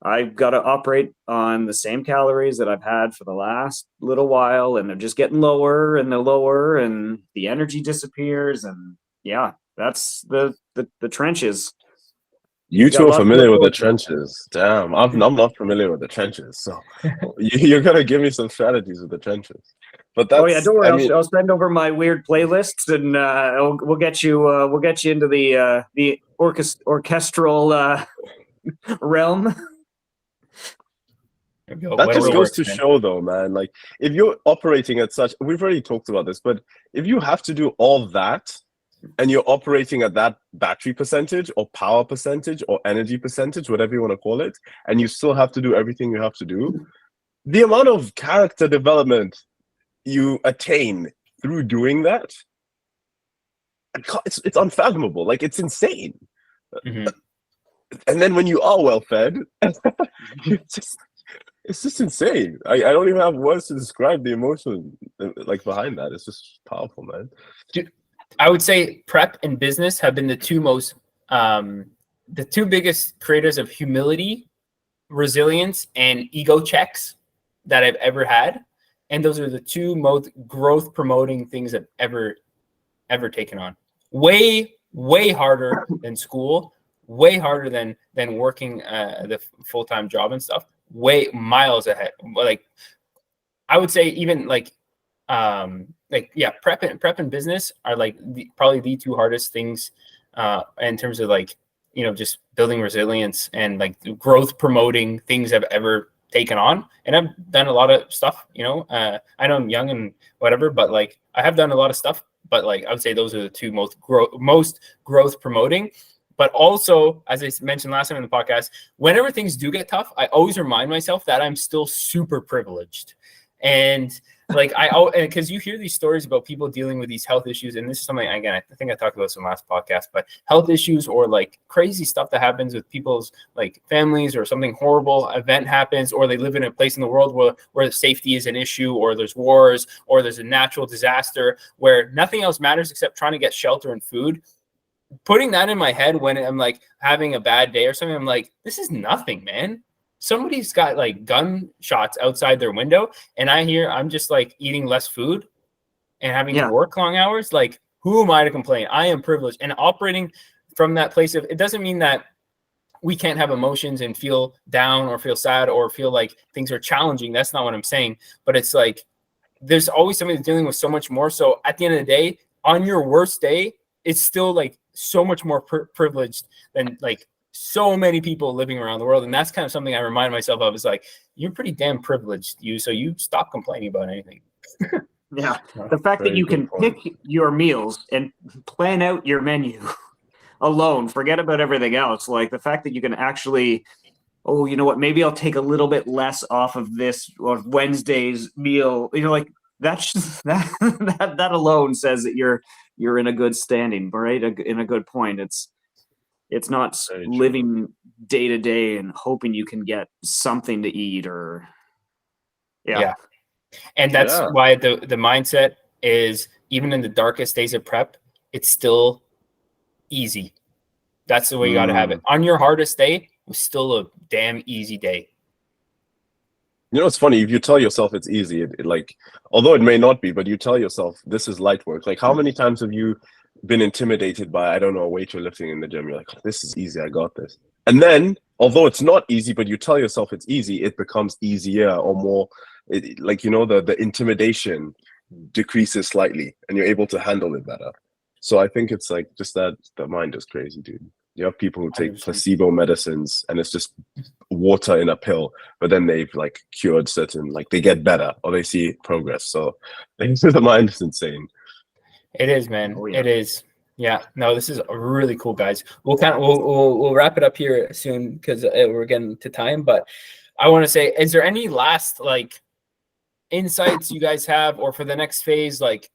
I've got to operate on the same calories that I've had for the last little while, and they're just getting lower and and the energy disappears. And yeah, that's the trenches. You two are familiar with the trenches. Damn, I'm not familiar with the trenches. So you're gonna give me some strategies with the trenches. But that's, oh yeah, don't worry. I'll send over my weird playlists, and we'll get you into the orchestral realm. That just goes to show, though, man. Like if you're operating at such, we've already talked about this, but if you have to do all that, and you're operating at that battery percentage or power percentage or energy percentage, whatever you want to call it, and you still have to do everything you have to do, the amount of character development you attain through doing that, it's unfathomable. Like, it's insane. And then when you are well fed, it's just insane. I don't even have words to describe the emotion like behind that. It's just powerful, man. Dude, I would say prep and business have been the two biggest creators of humility, resilience, and ego checks that I've ever had. And those are the two most growth promoting things I've ever taken on. Way, way harder than school, way harder than working the full-time job and stuff, way miles ahead. Like I would say even prep and business are like probably the two hardest things in terms of like, just building resilience and like growth promoting things I've ever taken on. And I've done a lot of stuff, I know I'm young and whatever, but like I have done a lot of stuff, but like I would say those are the two most growth promoting. But also, as I mentioned last time in the podcast, whenever things do get tough, I always remind myself that I'm still super privileged. And like because you hear these stories about people dealing with these health issues, and this is something, again, I think I talked about this in the last podcast, but health issues or like crazy stuff that happens with people's like families, or something horrible event happens, or they live in a place in the world where safety is an issue, or there's wars, or there's a natural disaster where nothing else matters except trying to get shelter and food. putting that in my head when I'm like having a bad day or something, I'm like, this is nothing, man. Somebody's got like gunshots outside their window, and I'm just like eating less food and having to work long hours. Like, who am I to complain? I am privileged, and operating from that place of, it doesn't mean that we can't have emotions and feel down or feel sad or feel like things are challenging. That's not what I'm saying. But it's like, there's always somebody that's dealing with so much more. So at the end of the day, on your worst day, it's still like so much more privileged than like so many people living around the world. And that's kind of something I remind myself of, is like, you're pretty damn privileged, so you stop complaining about anything. Yeah. The fact that you can pick your meals and plan out your menu alone, forget about everything else. Like the fact that you can actually, oh, you know what, maybe I'll take a little bit less off of this or Wednesday's meal. You know, like that's just, that alone says that you're in a good standing, right? In a good point. It's not living day to day and hoping you can get something to eat or yeah. And that's why the mindset is, even in the darkest days of prep, it's still easy. That's the way you got to have it. On your hardest day, it was still a damn easy day. You know, it's funny, if you tell yourself it's easy, it like, although it may not be, but you tell yourself this is light work. Like, how many times have you been intimidated by, I don't know, a weight you're lifting in the gym? You're like, this is easy, I got this. And then, although it's not easy, but you tell yourself it's easy, it becomes easier or more, like, you know, the intimidation decreases slightly and you're able to handle it better. So I think it's like, just that the mind is crazy, dude. You have people who take 100%. Placebo medicines and it's just water in a pill, but then they've like cured certain, like they get better or they see progress. So the mind is insane. It is, man. Oh, yeah. It is. Yeah. No, this is really cool, guys. We'll wrap it up here soon because we're getting to time. But I want to say, is there any last like insights you guys have, or for the next phase, like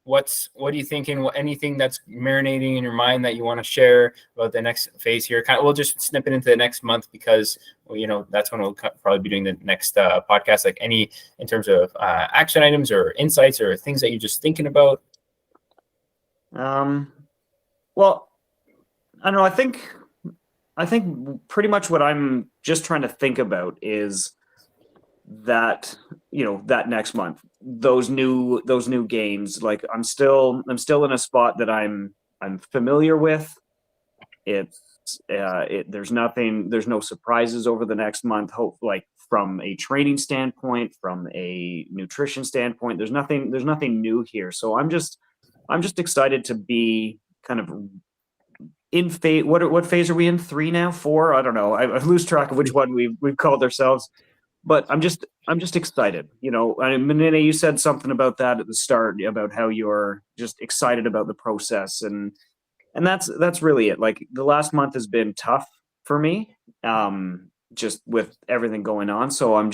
what are you thinking? Anything that's marinating in your mind that you want to share about the next phase here? We'll just snip it into the next month because, well, you know, that's when we'll probably be doing the next podcast. Like any, in terms of action items or insights or things that you're just thinking about. Well, I don't know. I think pretty much what I'm just trying to think about is that, you know, that next month, those new gains. Like I'm still in a spot that I'm familiar with. There's no surprises over the next month. Like from a training standpoint, from a nutrition standpoint, there's nothing new here. So I'm just excited to be kind of in phase. What phase are we in? 3 now? 4? I don't know. I lose track of which one we've called ourselves. But I'm just excited. You know, Munene, you said something about that at the start about how you're just excited about the process, and that's really it. Like the last month has been tough for me, just with everything going on. So I'm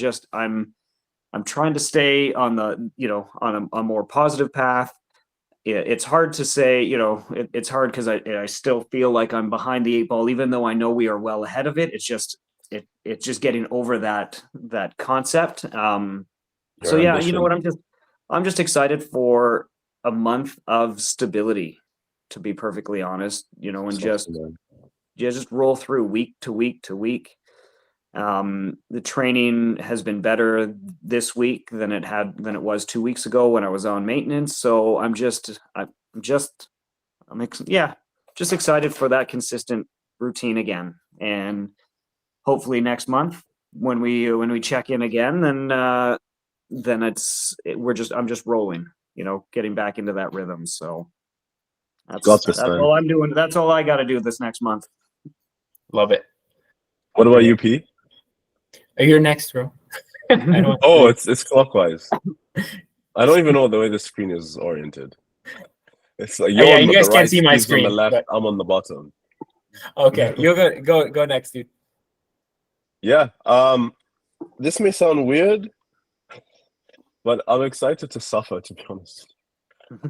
trying to stay on the, you know, on a more positive path. It's hard to say, you know, it's hard because I still feel like I'm behind the 8 ball, even though I know we are well ahead of it. It's just getting over that concept. So yeah, ambition. You know what? I'm just excited for a month of stability, to be perfectly honest. You know, and just roll through week to week to week. The training has been better this week than it was 2 weeks ago when I was on maintenance. So I'm just excited for that consistent routine again. And hopefully next month when we check in again, then I'm just rolling, you know, getting back into that rhythm. So that's all I'm doing. That's all I got to do this next month. Love it. What about you, P? You're next, bro. It's clockwise. I don't even know the way the screen is oriented. It's like you guys can't see my screen. On the left, but... I'm on the bottom. Okay, you'll go next, dude. Yeah. This may sound weird, but I'm excited to suffer, to be honest.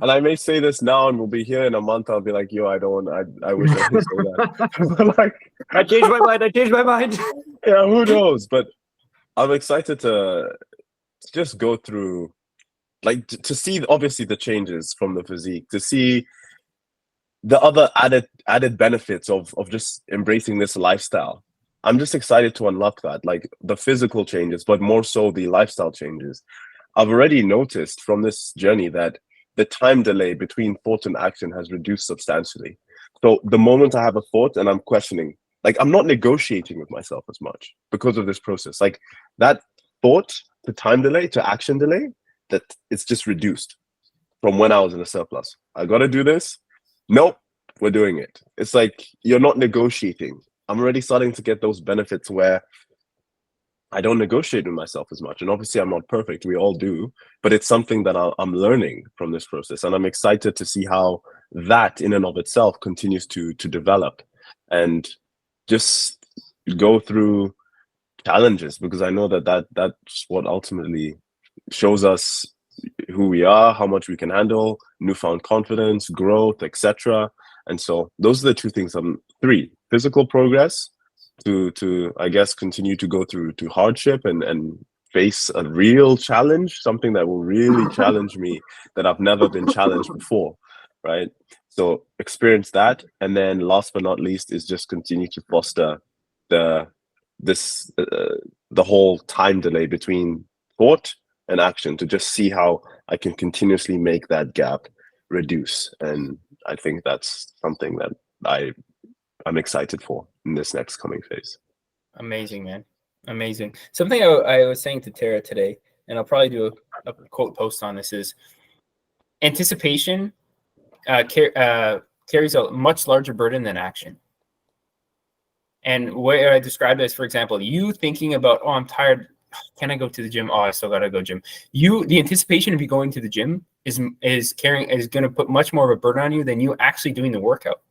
And I may say this now, and we'll be here in a month. I'll be like, "Yo, I wish I could say that." Like, I changed my mind. Yeah, who knows? But I'm excited to just go through, like, to see obviously the changes from the physique, to see the other added benefits of just embracing this lifestyle. I'm just excited to unlock that, like the physical changes, but more so the lifestyle changes. I've already noticed from this journey that the time delay between thought and action has reduced substantially. So the moment I have a thought and I'm questioning, like I'm not negotiating with myself as much because of this process. Like that thought to time delay to action delay, that it's just reduced from when I was in a surplus. I got to do this. Nope, we're doing it. It's like you're not negotiating. I'm already starting to get those benefits where I don't negotiate with myself as much. And obviously I'm not perfect. We all do, but it's something that I'm learning from this process. And I'm excited to see how that in and of itself continues to develop and just go through challenges, because I know that's what ultimately shows us who we are, how much we can handle, newfound confidence, growth, etc. And so those are the two things. Three, physical progress, to I guess continue to go through to hardship and face a real challenge, something that will really challenge me that I've never been challenged before, right? So experience that, and then last but not least is just continue to foster the whole time delay between thought and action, to just see how I can continuously make that gap reduce. And I think that's something that I'm excited for in this next coming phase. Amazing, man. Amazing. Something I was saying to Tara today, and I'll probably do a quote post on this, is anticipation carries a much larger burden than action. And where I described it as, for example, you thinking about, oh, I'm tired. Can I go to the gym? Oh, I still gotta go gym. The anticipation of you going to the gym is going to put much more of a burden on you than you actually doing the workout.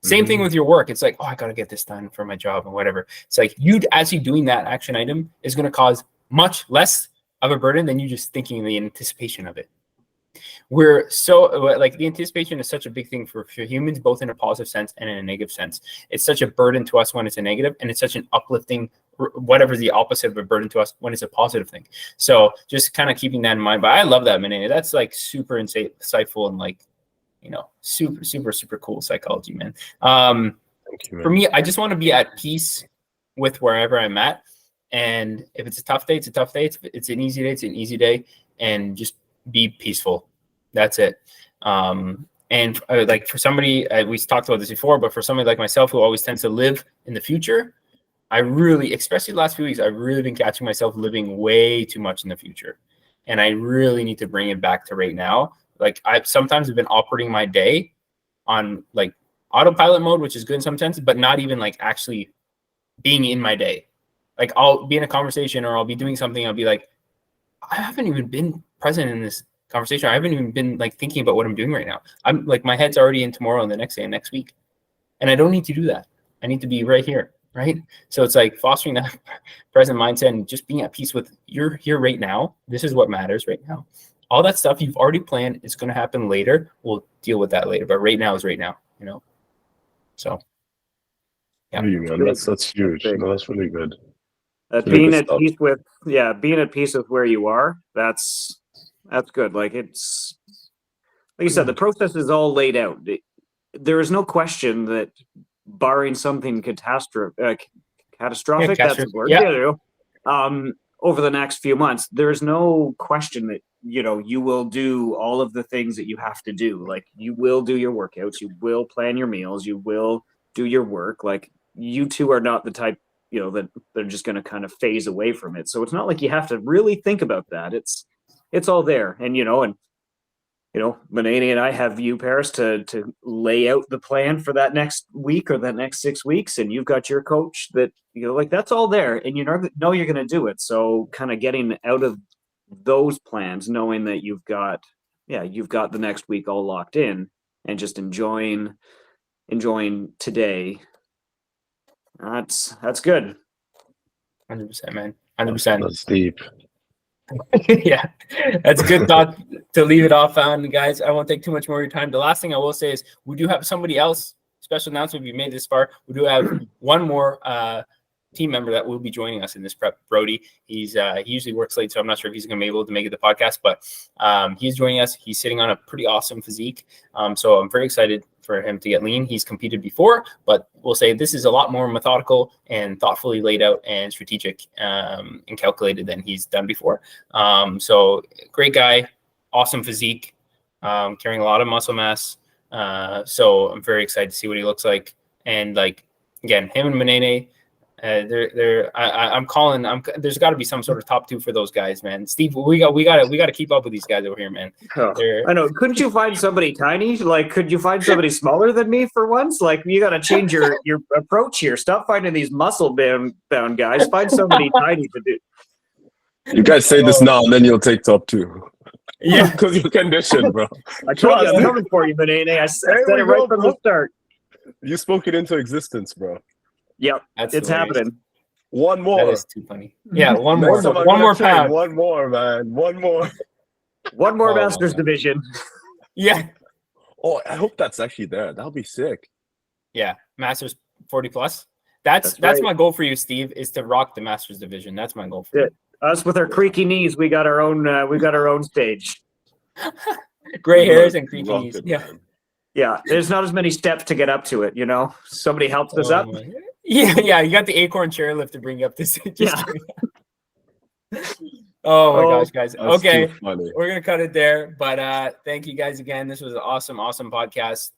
Same thing with your work. It's like, oh, I got to get this done for my job and whatever. It's like you actually doing that action item is going to cause much less of a burden than you just thinking the anticipation of it. We're so like the anticipation is such a big thing for humans, both in a positive sense and in a negative sense. It's such a burden to us when it's a negative, and it's such an uplifting, whatever the opposite of a burden to us when it's a positive thing. So just kind of keeping that in mind. But I love that, Munene. That's like super insightful and like, you know, super, super, super cool psychology, man. Thank you, man. For me, I just want to be at peace with wherever I'm at. And if it's a tough day, it's a tough day. If it's an easy day, it's an easy day. And just be peaceful. That's it. And like for somebody, we talked about this before, but for somebody like myself who always tends to live in the future, I really, especially the last few weeks, I've really been catching myself living way too much in the future. And I really need to bring it back to right now. Like I've sometimes been operating my day on like autopilot mode, which is good in some sense, but not even like actually being in my day. Like I'll be in a conversation or I'll be doing something. I'll be like, I haven't even been present in this conversation. I haven't even been like thinking about what I'm doing right now. I'm like, my head's already in tomorrow and the next day and next week. And I don't need to do that. I need to be right here. Right. So it's like fostering that present mindset and just being at peace with you're here right now. This is what matters right now. All that stuff you've already planned is going to happen later. We'll deal with that later. But right now is right now, you know? So, yeah. Man, that's huge. No, that's really good. Being at peace with, being at peace with where you are, that's good. Like it's, like you said, the process is all laid out. There is no question that barring something catastrophic, that's the word, over the next few months, there's no question that, you know, you will do all of the things that you have to do. Like you will do your workouts, you will plan your meals, you will do your work. Like you two are not the type, you know, that they're just going to kind of phase away from it. So it's not like you have to really think about that. It's all there. And, you know, Munene and I have you, Parris, to lay out the plan for that next week or that next 6 weeks. And you've got your coach that, you know, like that's all there and you know you're going to do it. So kind of getting out of those plans, knowing that you've got the next week all locked in and just enjoying today. That's good. 100%, man. 100%. That's deep. Yeah, that's a good thought to leave it off on, guys. I won't take too much more of your time. The last thing I will say is we do have somebody else, special announcement. If you made this far, we do have one more team member that will be joining us in this prep, Brody. He usually works late, so I'm not sure if he's going to be able to make it the podcast, but he's joining us. He's sitting on a pretty awesome physique. So I'm very excited for him to get lean. He's competed before, but we'll say this is a lot more methodical and thoughtfully laid out and strategic and calculated than he's done before. So great guy, awesome physique, carrying a lot of muscle mass. So I'm very excited to see what he looks like. And like, again, him and Munene, I'm calling. There's got to be some sort of top 2 for those guys, man. Steve, we got to keep up with these guys over here, man. Oh, I know. Couldn't you find somebody tiny? Like, could you find somebody smaller than me for once? Like, you got to change your approach here. Stop finding these muscle bound guys. Find somebody tiny to do. You guys say this now, and then you'll take top 2. Yeah, because you're conditioned, bro. I told you I'm coming for you, Munene. I said it right from the start. You spoke it into existence, bro. Yep, That's it's hilarious. happening. One more. That is too funny. Yeah, one more. Next time I'm One gonna more train. pound. One more, man. One more. One more Oh, my Masters God. division. Yeah. Oh, I hope that's actually there. That'll be sick. Yeah, Masters 40 plus. That's right. my goal for you, Steve, is to rock the Masters division. That's my goal for you. Us with our creaky knees, we got our own stage. Gray hairs and creaky Rock knees. it, Yeah. man. Yeah, there's not as many steps to get up to it, you know. Somebody helps us up. my- Yeah. You got the acorn chairlift to bring you up this. Yeah. Oh my gosh, guys. That's Okay. too funny. We're gonna cut it there, but thank you guys again. This was an awesome podcast.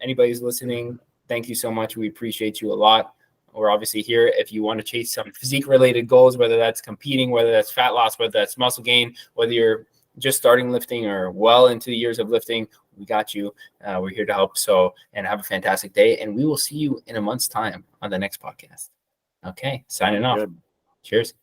Anybody's listening, thank you so much. We appreciate you a lot. We're obviously here if you want to chase some physique related goals, whether that's competing, whether that's fat loss, whether that's muscle gain, whether you're just starting lifting or well into the years of lifting. We got you. We're here to help. So, and have a fantastic day, and we will see you in a month's time on the next podcast. Okay, signing off. Good. Cheers.